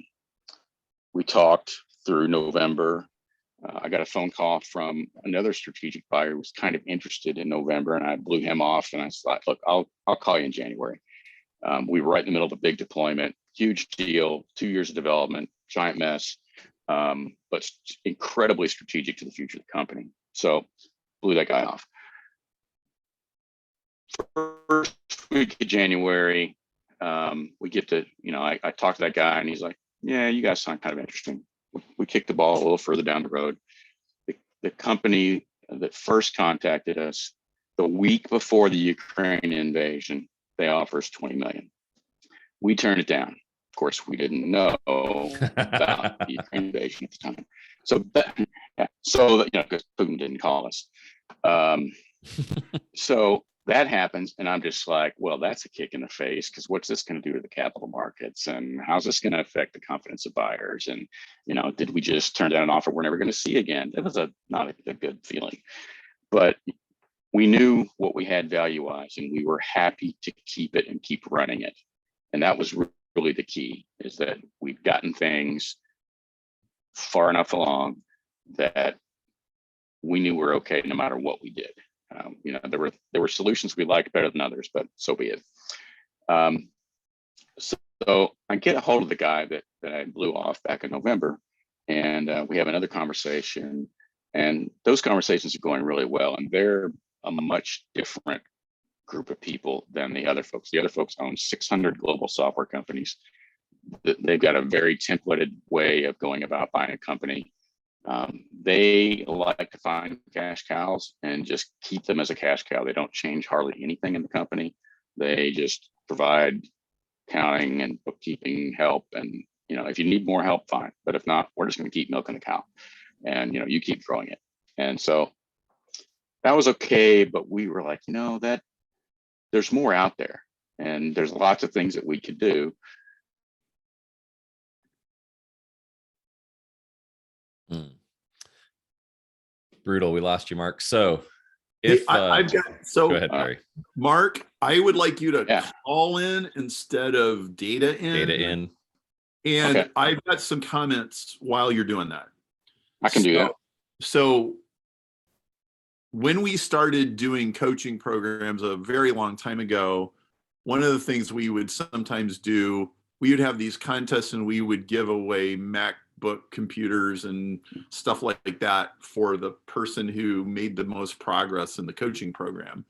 we talked through November. I got a phone call from another strategic buyer who was kind of interested in November, and I blew him off. And I thought, look, I'll call you in January. We were right in the middle of a big deployment, huge deal, 2 years of development, giant mess, but incredibly strategic to the future of the company. So blew that guy off. First week of January, we get to, I talked to that guy and he's like, yeah, you guys sound kind of interesting. We kicked the ball a little further down the road. The company that first contacted us the week before the Ukraine invasion, they offer us 20 million. We turned it down. Of course, we didn't know about the Ukraine invasion at the time. So because Putin didn't call us. So that happens, and I'm just like, well, that's a kick in the face, because what's this going to do to the capital markets, and how's this going to affect the confidence of buyers? And did we just turn down an offer we're never going to see again? That was not a good feeling. But we knew what we had value-wise, and we were happy to keep it and keep running it. And that was really the key, is that we'd gotten things far enough along that we knew we're okay no matter what we did. There were solutions we liked better than others, but so be it. So I get a hold of the guy that I blew off back in November, and we have another conversation, and those conversations are going really well. And they're a much different group of people than the other folks. The other folks own 600 global software companies. They've got a very templated way of going about buying a company. They like to find cash cows and just keep them as a cash cow. They don't change hardly anything in the company. They just provide accounting and bookkeeping help. And, if you need more help, fine. But if not, we're just going to keep milking the cow, and, you keep growing it. And so that was okay. But we were like, that there's more out there, and there's lots of things that we could do. Brutal. We lost you, Mark. So I've got, go ahead, Barry. Mark, I would like you to call in instead of data in. And okay. I've got some comments while you're doing that. I can do that. So when we started doing coaching programs a very long time ago, one of the things we would sometimes do, we would have these contests and we would give away MacBook computers and stuff like that for the person who made the most progress in the coaching program.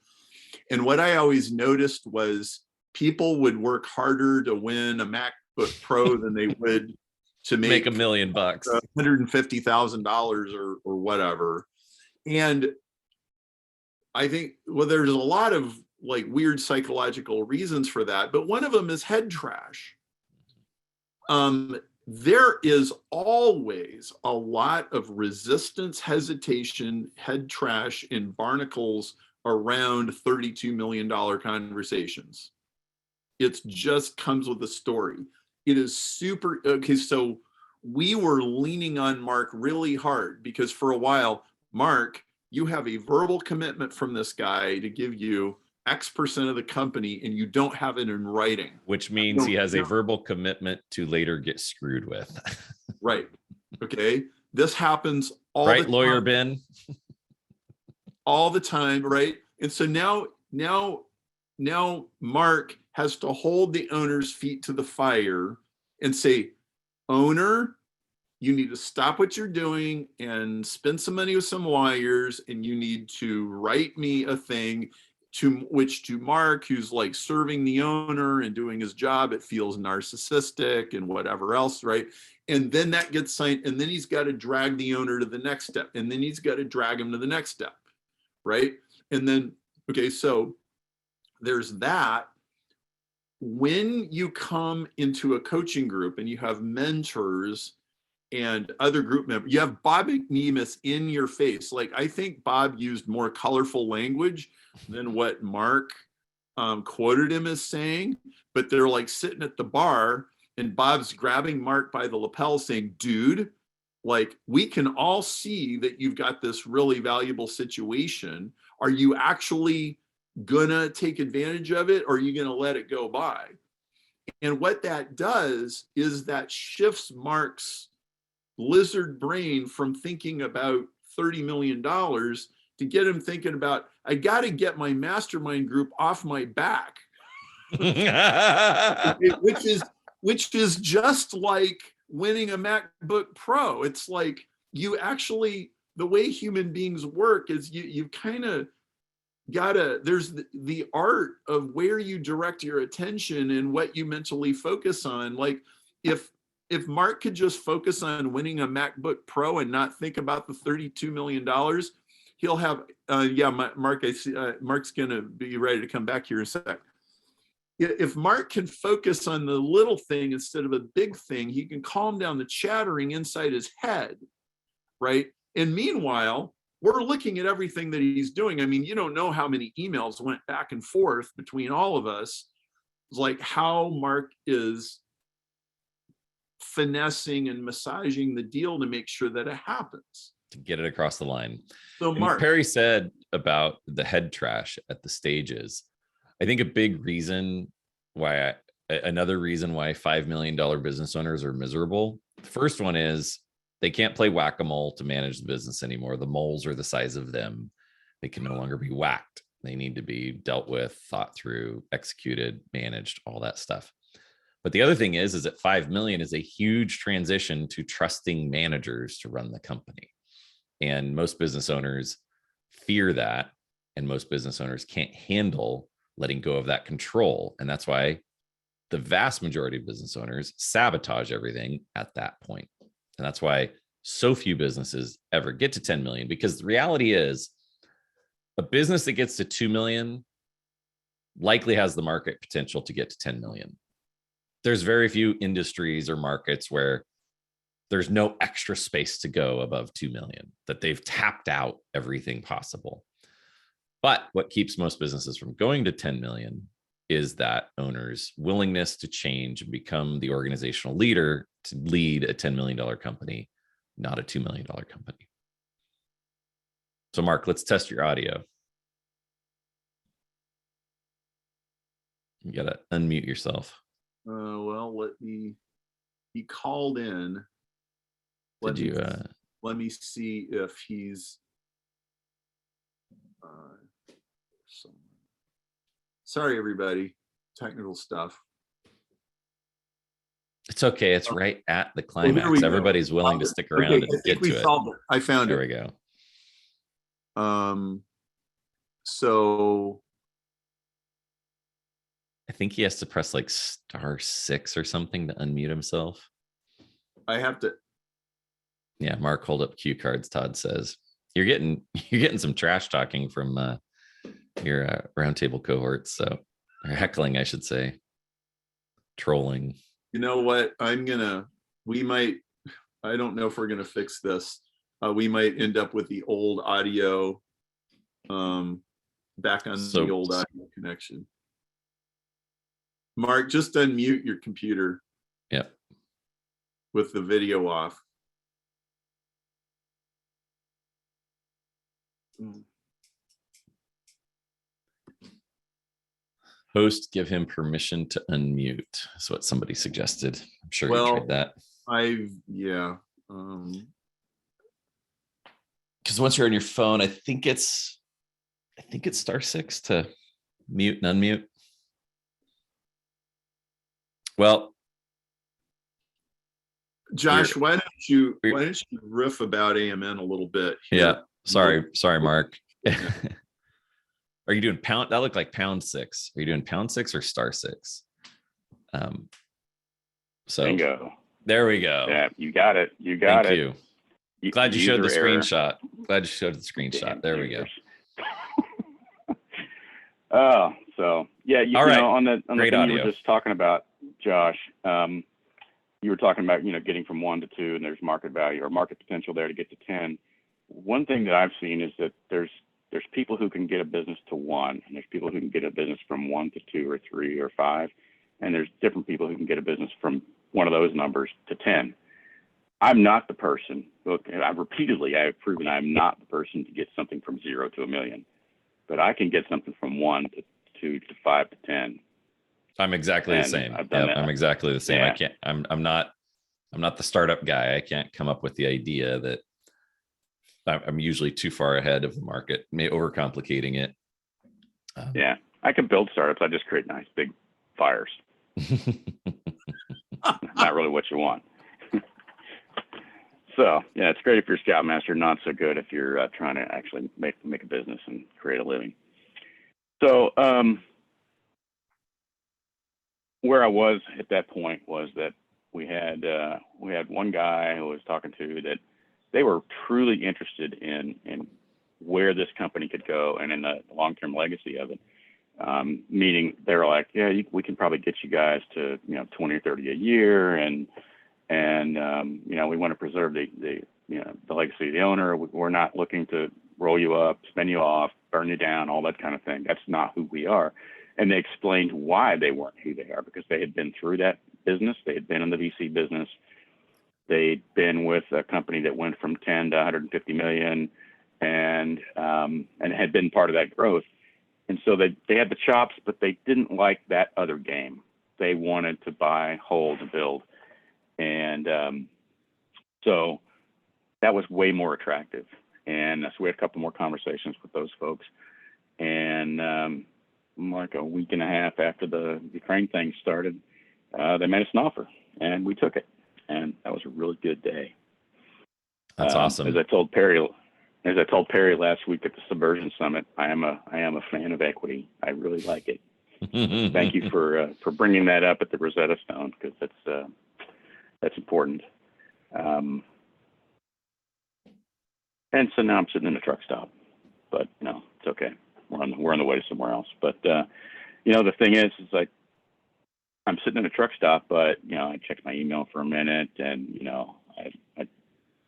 And what I always noticed was people would work harder to win a MacBook Pro than they would to make $1 million, $150,000 or whatever. And I think, well, there's a lot of like weird psychological reasons for that, but one of them is head trash. There is always a lot of resistance, hesitation, head trash, and barnacles around $32 million conversations. It just comes with a story. It is super, okay, so we were leaning on Mark really hard because for a while, Mark, you have a verbal commitment from this guy to give you X% of the company, and you don't have it in writing. Which means he has a verbal commitment to later get screwed with. Right. Okay. This happens all the time. Right, lawyer Ben? All the time, right? And so now Mark has to hold the owner's feet to the fire and say, owner, you need to stop what you're doing and spend some money with some lawyers, and you need to write me a thing to Mark, who's like serving the owner and doing his job, it feels narcissistic and whatever else, right? And then that gets signed, and then he's got to drag the owner to the next step, and then he's got to drag him to the next step, right? And then, okay, so there's that. When you come into a coaching group and you have mentors and other group members, you have Bob McNemus in your face. Like, I think Bob used more colorful language than what Mark quoted him as saying, but they're like sitting at the bar and Bob's grabbing Mark by the lapel saying, dude, like, we can all see that you've got this really valuable situation. Are you actually gonna take advantage of it, or are you gonna let it go by? And what that does is that shifts Mark's lizard brain from thinking about $30 million to get him thinking about, I got to get my mastermind group off my back. which is just like winning a MacBook Pro. It's like you actually, the way human beings work is you kind of gotta, there's the art of where you direct your attention and what you mentally focus on. Like if Mark could just focus on winning a MacBook Pro and not think about the $32 million, he'll have, Mark, I see, Mark's gonna be ready to come back here in a sec. If Mark can focus on the little thing instead of a big thing, he can calm down the chattering inside his head, right? And meanwhile, we're looking at everything that he's doing. I mean, you don't know how many emails went back and forth between all of us. It's like how Mark is finessing and massaging the deal to make sure that it happens. To get it across the line. So Mark, Perry said about the head trash at the stages. I think a big reason why, another reason why $5 million business owners are miserable. The first one is they can't play whack-a-mole to manage the business anymore. The moles are the size of them. They can no longer be whacked. They need to be dealt with, thought through, executed, managed, all that stuff. But the other thing is that 5 million is a huge transition to trusting managers to run the company. And most business owners fear that. And most business owners can't handle letting go of that control. And that's why the vast majority of business owners sabotage everything at that point. And that's why so few businesses ever get to 10 million, because the reality is a business that gets to 2 million likely has the market potential to get to 10 million. There's very few industries or markets where there's no extra space to go above 2 million, that they've tapped out everything possible. But what keeps most businesses from going to 10 million is that owner's willingness to change and become the organizational leader to lead a $10 million company, not a $2 million company. So Mark, let's test your audio. You gotta unmute yourself. Well, he called in. Let me see if he's, sorry, everybody, technical stuff. It's okay. It's right at the climax. Everybody's willing to stick around and get to it. I found it. There we go. So I think he has to press like *6 or something to unmute himself. I have to. Yeah, Mark, hold up cue cards. Todd says you're getting some trash talking from your roundtable cohorts. So, or heckling, I should say, trolling. You know what? I don't know if we're gonna fix this. We might end up with the old audio back on the old audio connection. Mark, just unmute your computer. Yep. With the video off. Host, give him permission to unmute. That's what somebody suggested. I'm sure you tried that. Because once you're on your phone, I think it's *6 to mute and unmute. Well, Josh, why don't you riff about AMN a little bit here? Yeah. Sorry, Mark. Are you doing pound? That looked like #6. Are you doing #6 or *6? So bingo. There we go. Yeah, you got it. You got it. Thank you. Glad you showed the screenshot. Glad you showed the screenshot. There we go. Oh, so yeah, you know, on the thing you were just talking about, Josh, you were talking about, getting from 1 to 2, and there's market value or market potential there to get to 10. One thing that I've seen is that there's people who can get a business to 1, and there's people who can get a business from 1 to 2 or 3 or 5, and there's different people who can get a business from one of those numbers to 10. I'm not the person. Look, I've proven I'm not the person to get something from 0 to $1 million, but I can get something from 1 to 2 to 5 to 10. I'm exactly the same. I'm exactly the same. Yeah. I'm not the startup guy. I can't come up with the idea that I'm usually too far ahead of the market, overcomplicating it. Yeah, I can build startups. I just create nice, big fires. Not really what you want. So yeah, it's great if you're a scoutmaster, not so good if you're trying to actually make a business and create a living. So where I was at that point was that we had one guy who I was talking to that they were truly interested in where this company could go and in the long-term legacy of it. Meaning they were like, yeah, we can probably get you guys to 20 or 30 a year, and we want to preserve the legacy of the owner. We're not looking to roll you up, spin you off, burn you down, all that kind of thing. That's not who we are. And they explained why they weren't who they are, because they had been through that business. They had been in the VC business. They'd been with a company that went from 10 to 150 million, and had been part of that growth. And so they had the chops, but they didn't like that other game. They wanted to buy, hold, and build. And so that was way more attractive. And so we had a couple more conversations with those folks. And like a week and a half after the Ukraine thing started, they made us an offer, and we took it. And that was a really good day. That's awesome. As I told Perry last week at the Subversion Summit, I am a fan of equity. I really like it. Thank you for bringing that up at the Rosetta Stone, because that's important. And so now I'm sitting in a truck stop, but no, it's okay. We're on the way to somewhere else. But the thing is like, I'm sitting in a truck stop, but I checked my email for a minute, and I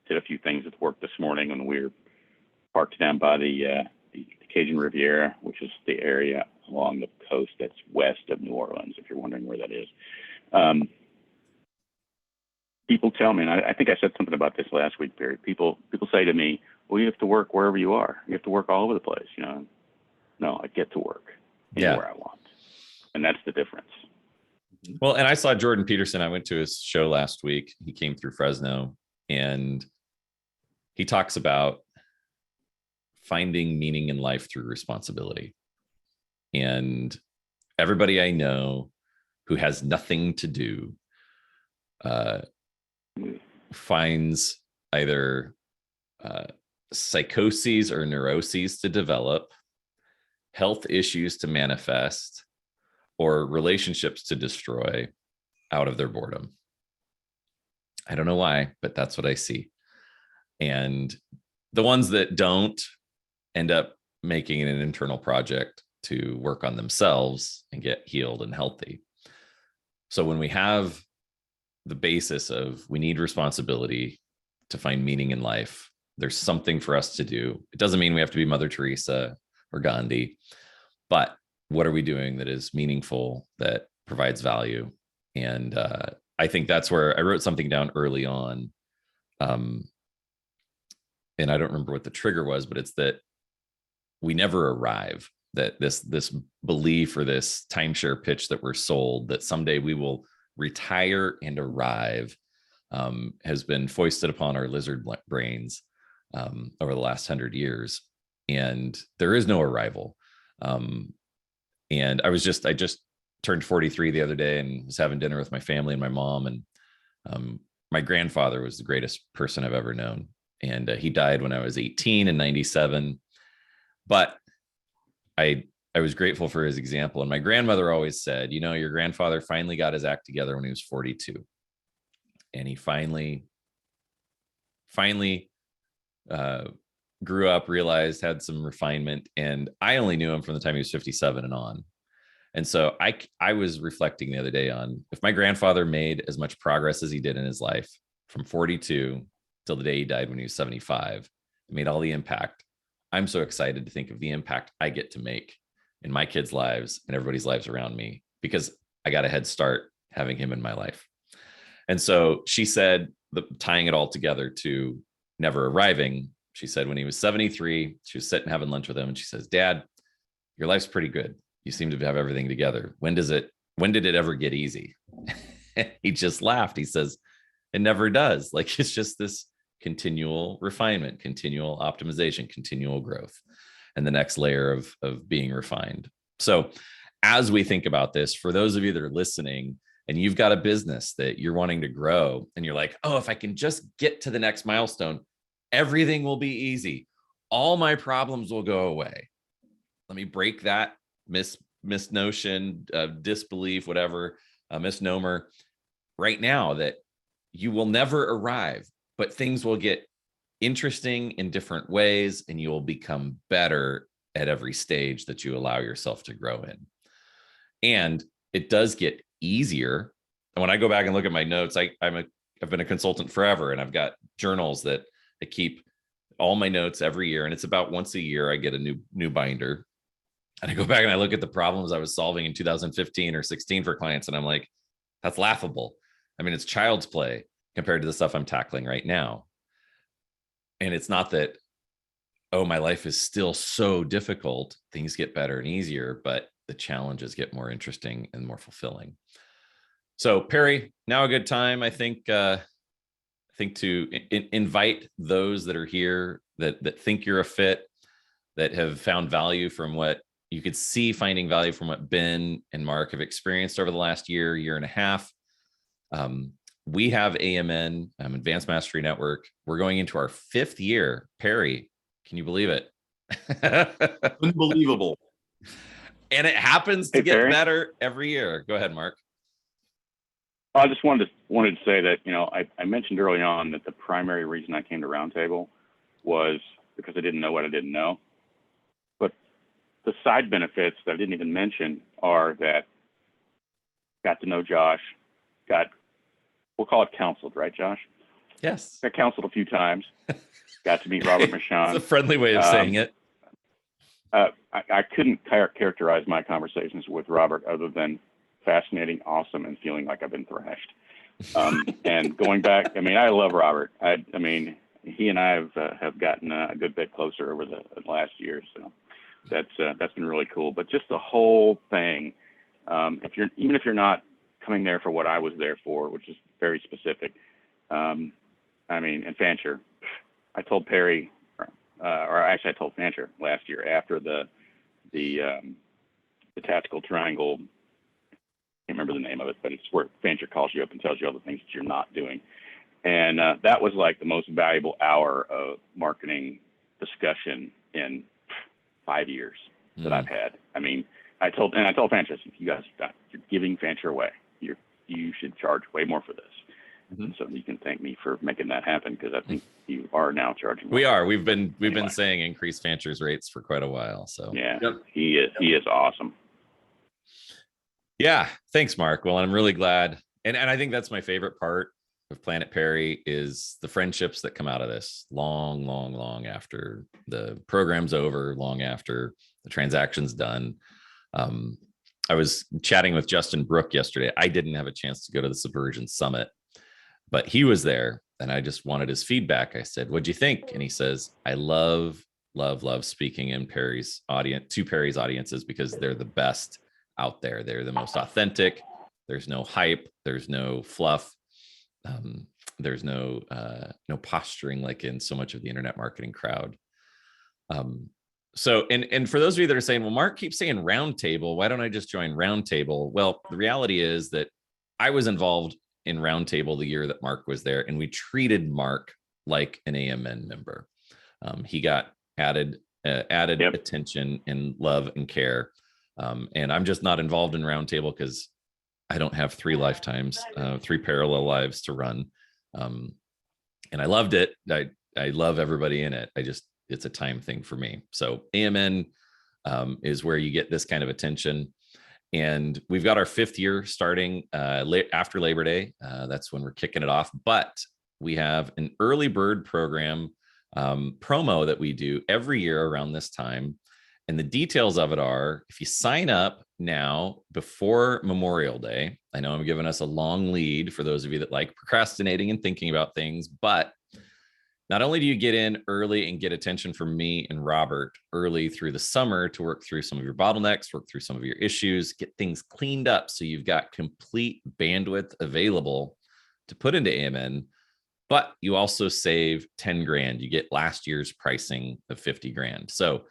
did a few things at work this morning when we were parked down by the Cajun Riviera, which is the area along the coast that's west of New Orleans, if you're wondering where that is. People tell me, and I think I said something about this last week, Perry. People say to me, well, you have to work wherever you are. You have to work all over the place. No, I get to work anywhere I want. And that's the difference. Well, and I saw Jordan Peterson. I went to his show last week. He came through Fresno, and he talks about finding meaning in life through responsibility. And everybody I know who has nothing to do finds either psychoses or neuroses to develop, health issues to manifest, or relationships to destroy out of their boredom. I don't know why, but that's what I see. And the ones that don't end up making it an internal project to work on themselves and get healed and healthy. So when we have the basis of we need responsibility to find meaning in life, there's something for us to do. It doesn't mean we have to be Mother Teresa or Gandhi, but what are we doing that is meaningful, that provides value? And I think that's where I wrote something down early on. And I don't remember what the trigger was, but it's that we never arrive, that this belief or this timeshare pitch that we're sold that someday we will retire and arrive has been foisted upon our lizard brains over the last 100 years. And there is no arrival. And I just turned 43 the other day and was having dinner with my family and my mom. And my grandfather was the greatest person I've ever known. And he died when I was 18 in 97. But I was grateful for his example. And my grandmother always said, your grandfather finally got his act together when he was 42. And he finally grew up, realized, had some refinement. And I only knew him from the time he was 57 and on. And so I was reflecting the other day on, if my grandfather made as much progress as he did in his life from 42 till the day he died when he was 75, made all the impact. I'm so excited to think of the impact I get to make in my kids' lives and everybody's lives around me, because I got a head start having him in my life. And so she said, tying it all together to never arriving, she said when he was 73, she was sitting having lunch with him, and she says, Dad, your life's pretty good. You seem to have everything together. When did it ever get easy? He just laughed. He says, it never does. Like, it's just this continual refinement, continual optimization, continual growth, and the next layer of being refined. So as we think about this, for those of you that are listening and you've got a business that you're wanting to grow and you're like, oh, if I can just get to the next milestone, everything will be easy. All my problems will go away. Let me break that misnotion, disbelief, whatever, misnomer right now, that you will never arrive, but things will get interesting in different ways and you will become better at every stage that you allow yourself to grow in. And it does get easier. And when I go back and look at my notes, I've been a consultant forever, and I've got journals that I keep all my notes every year. And it's about once a year I get a new binder. And I go back and I look at the problems I was solving in 2015 or 16 for clients. And I'm like, that's laughable. I mean, it's child's play compared to the stuff I'm tackling right now. And it's not that, oh, my life is still so difficult. Things get better and easier, but the challenges get more interesting and more fulfilling. So Perry, now a good time, I think to invite those that are here that think you're a fit, that have found value from what you could see, finding value from what Ben and Mark have experienced over the last year and a half. We have AMN, Advanced Mastery Network. We're going into our 5th year. Perry, can you believe it? Unbelievable. And it happens to Hey, get Perry. better every year. Go ahead, Mark. I just wanted to say that, I mentioned early on that the primary reason I came to Roundtable was because I didn't know what I didn't know. But the side benefits that I didn't even mention are that got to know Josh, we'll call it counseled, right, Josh? Yes. Got counseled a few times. Got to meet Robert Michon. It's a friendly way of saying it. I couldn't characterize my conversations with Robert other than fascinating, awesome, and feeling like I've been thrashed. And going back, I love Robert. He and I have gotten a good bit closer over the last year, so that's been really cool. But just the whole thing, even if you're not coming there for what I was there for, which is very specific, and Fancher, I told Perry, or actually I told Fancher last year after the tactical triangle. I can't remember the name of it, but it's where Fancher calls you up and tells you all the things that you're not doing. And that was like the most valuable hour of marketing discussion in 5 years that I've had. I told Fancher, you guys, you're giving Fancher away. You should charge way more for this. Mm-hmm. So you can thank me for making that happen, because I think you are now charging. We are. We've been saying increase Fancher's rates for quite a while. So yeah, yep. He is awesome. Yeah. Thanks, Mark. Well, I'm really glad. And I think that's my favorite part of Planet Perry is the friendships that come out of this long after the program's over, long after the transaction's done. I was chatting with Justin Brook yesterday. I didn't have a chance to go to the Subversion Summit, but he was there and I just wanted his feedback. I said, what'd you think? And he says, I love speaking in Perry's audience, to Perry's audiences, because they're the best out there. They're the most authentic. There's no hype. There's no fluff. There's no posturing like in so much of the internet marketing crowd. So, and for those of you that are saying, well, Mark keeps saying Roundtable, why don't I just join Roundtable? Well, the reality is that I was involved in Roundtable the year that Mark was there, and we treated Mark like an AMN member. He got added attention and love and care. And I'm just not involved in Roundtable because I don't have 3 lifetimes, 3 parallel lives to run. And I loved it. I love everybody in it. It's a time thing for me. So AMN is where you get this kind of attention. And we've got our 5th year starting after Labor Day. That's when we're kicking it off. But we have an early bird program promo that we do every year around this time. And the details of it are, if you sign up now before Memorial Day, I know I'm giving us a long lead for those of you that like procrastinating and thinking about things, but not only do you get in early and get attention from me and Robert early through the summer to work through some of your bottlenecks, work through some of your issues, get things cleaned up so you've got complete bandwidth available to put into AMN, but you also save 10 grand. You get last year's pricing of 50 grand. So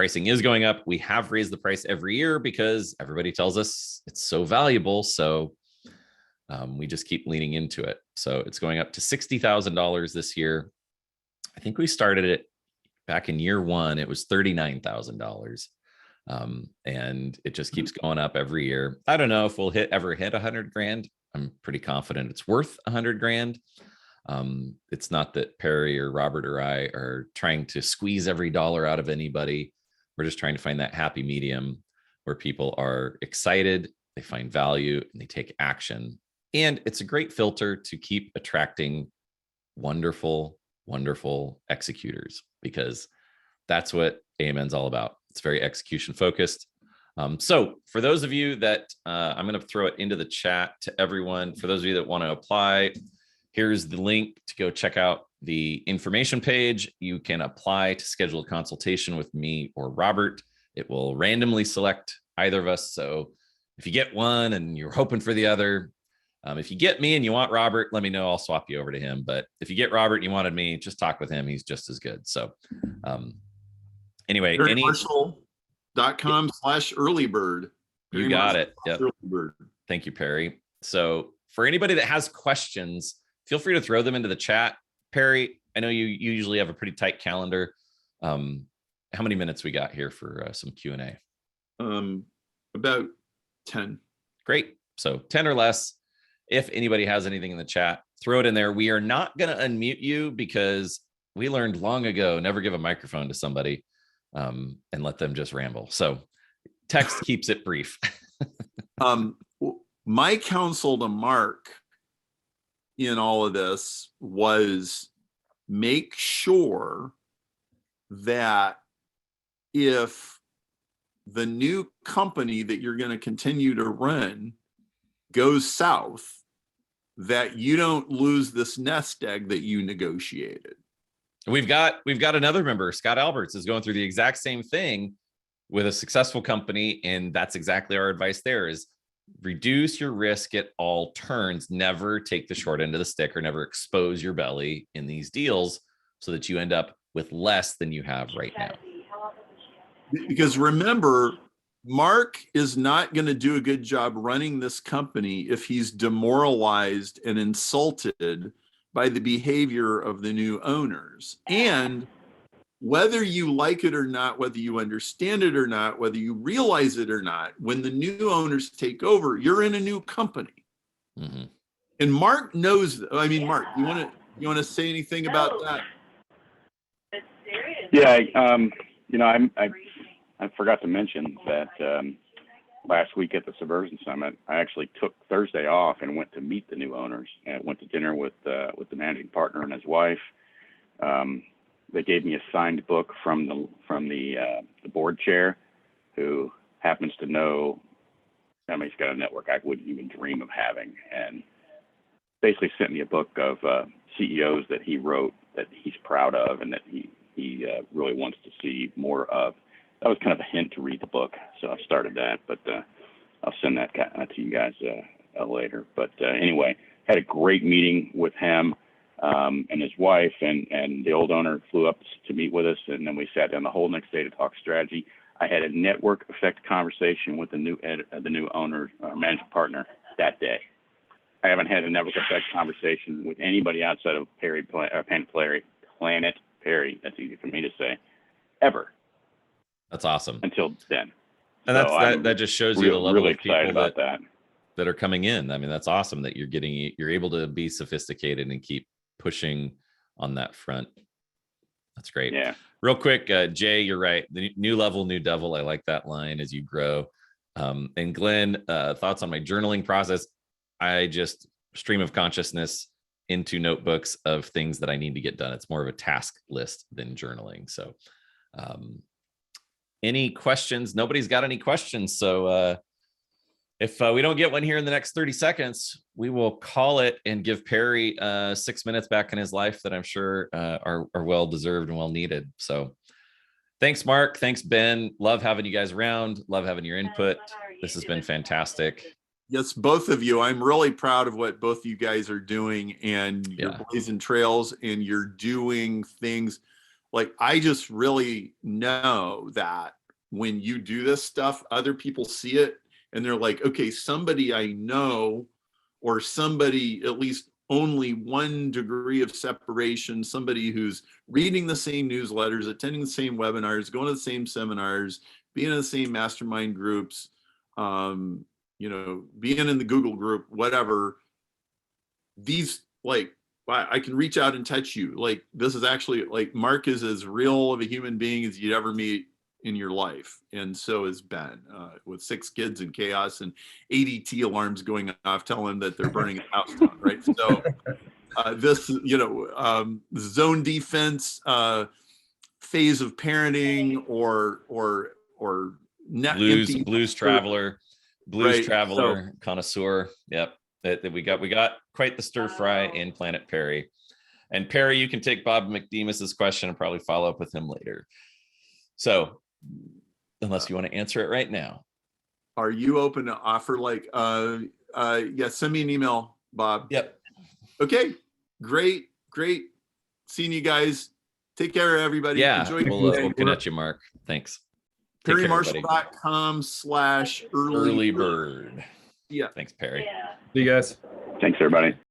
pricing is going up. We have raised the price every year because everybody tells us it's so valuable. So we just keep leaning into it. So it's going up to $60,000 this year. I think we started it back in year one. It was $39,000. And it just keeps going up every year. I don't know if we'll ever hit 100 grand. I'm pretty confident it's worth 100 grand. It's not that Perry or Robert or I are trying to squeeze every dollar out of anybody. We're just trying to find that happy medium where people are excited, they find value, and they take action. And it's a great filter to keep attracting wonderful, wonderful executors, because that's what AMN's all about. It's very execution focused. So for those of you that I'm going to throw it into the chat to everyone, for those of you that want to apply, here's the link to go check out the information page. You can apply to schedule a consultation with me or Robert. It will randomly select either of us. So if you get one and you're hoping for the other, if you get me and you want Robert, let me know. I'll swap you over to him. But if you get Robert and you wanted me, just talk with him. He's just as good. So anyway, perrymarshall.com/earlybird. You got it. Yep. Thank you, Perry. So for anybody that has questions, feel free to throw them into the chat. Perry, I know you usually have a pretty tight calendar. How many minutes we got here for some Q&A? About 10. Great. So 10 or less. If anybody has anything in the chat, throw it in there. We are not going to unmute you because we learned long ago, never give a microphone to somebody and let them just ramble. So text keeps it brief. My counsel to Mark in all of this was make sure that if the new company that you're going to continue to run goes south, that you don't lose this nest egg that you negotiated. We've got another member, Scott Alberts, is going through the exact same thing with a successful company. And that's exactly our advice there is reduce your risk at all turns. Never take the short end of the stick or never expose your belly in these deals so that you end up with less than you have right now. Because remember, Mark is not going to do a good job running this company if he's demoralized and insulted by the behavior of the new owners. And whether you like it or not, whether you understand it or not, whether you realize it or not, when the new owners take over, you're in a new company. Mm-hmm. And Mark knows. I mean, Mark, you want to say anything about that? Yeah, I forgot to mention that last week at the Subversion Summit, I actually took Thursday off and went to meet the new owners and went to dinner with the managing partner and his wife. They gave me a signed book from the board chair, who happens to know. I mean, he's got a network I wouldn't even dream of having, and basically sent me a book of CEOs that he wrote that he's proud of and that he really wants to see more of. That was kind of a hint to read the book, so I started that, but I'll send that to you guys later. But anyway, had a great meeting with him and his wife, and the old owner flew up to meet with us, and then we sat down the whole next day to talk strategy. I had a network effect conversation with the new owner, managing partner, that day. I haven't had a network effect conversation with anybody outside of Planet Perry. That's easy for me to say, ever. That's awesome. Until then. And that just shows you the level really of people that are coming in. I mean, that's awesome that you're able to be sophisticated and keep pushing on that front. That's great. Yeah. Real quick, Jay, you're right. The new level, new devil. I like that line as you grow. And Glenn, thoughts on my journaling process. I just stream of consciousness into notebooks of things that I need to get done. It's more of a task list than journaling. So, any questions? Nobody's got any questions. So if we don't get one here in the next 30 seconds, we will call it and give Perry 6 minutes back in his life that I'm sure are well deserved and well needed. So thanks, Mark. Thanks, Ben. Love having you guys around. Love having your input. This has been fantastic. Yes, both of you. I'm really proud of what both of you guys are doing, and you're blazing trails and you're doing things. like, I just really know that when you do this stuff, other people see it and they're like, okay, somebody I know, or somebody at least only 1 degree of separation, somebody who's reading the same newsletters, attending the same webinars, going to the same seminars, being in the same mastermind groups, you know, being in the Google group, whatever. These, like, I can reach out and touch you. Like, this is actually, like, Mark is as real of a human being as you'd ever meet in your life. And so is Ben, with 6 kids and chaos and ADT alarms going off telling them that they're burning a house down, right? So this, you know, zone defense phase of parenting, or blues traveler, right, traveler, connoisseur. Yep. That we got quite the stir fry in Planet Perry. And Perry, you can take Bob McDemus's question and probably follow up with him later. So unless you want to answer it right now. Are you open to offer, like, yeah, send me an email, Bob. Yep. Okay, great seeing you guys. Take care, everybody. Yeah, Enjoy we'll connect you, Mark. Thanks. PerryMarshall.com/early bird. Yeah. Thanks, Perry. See you guys. Thanks, everybody.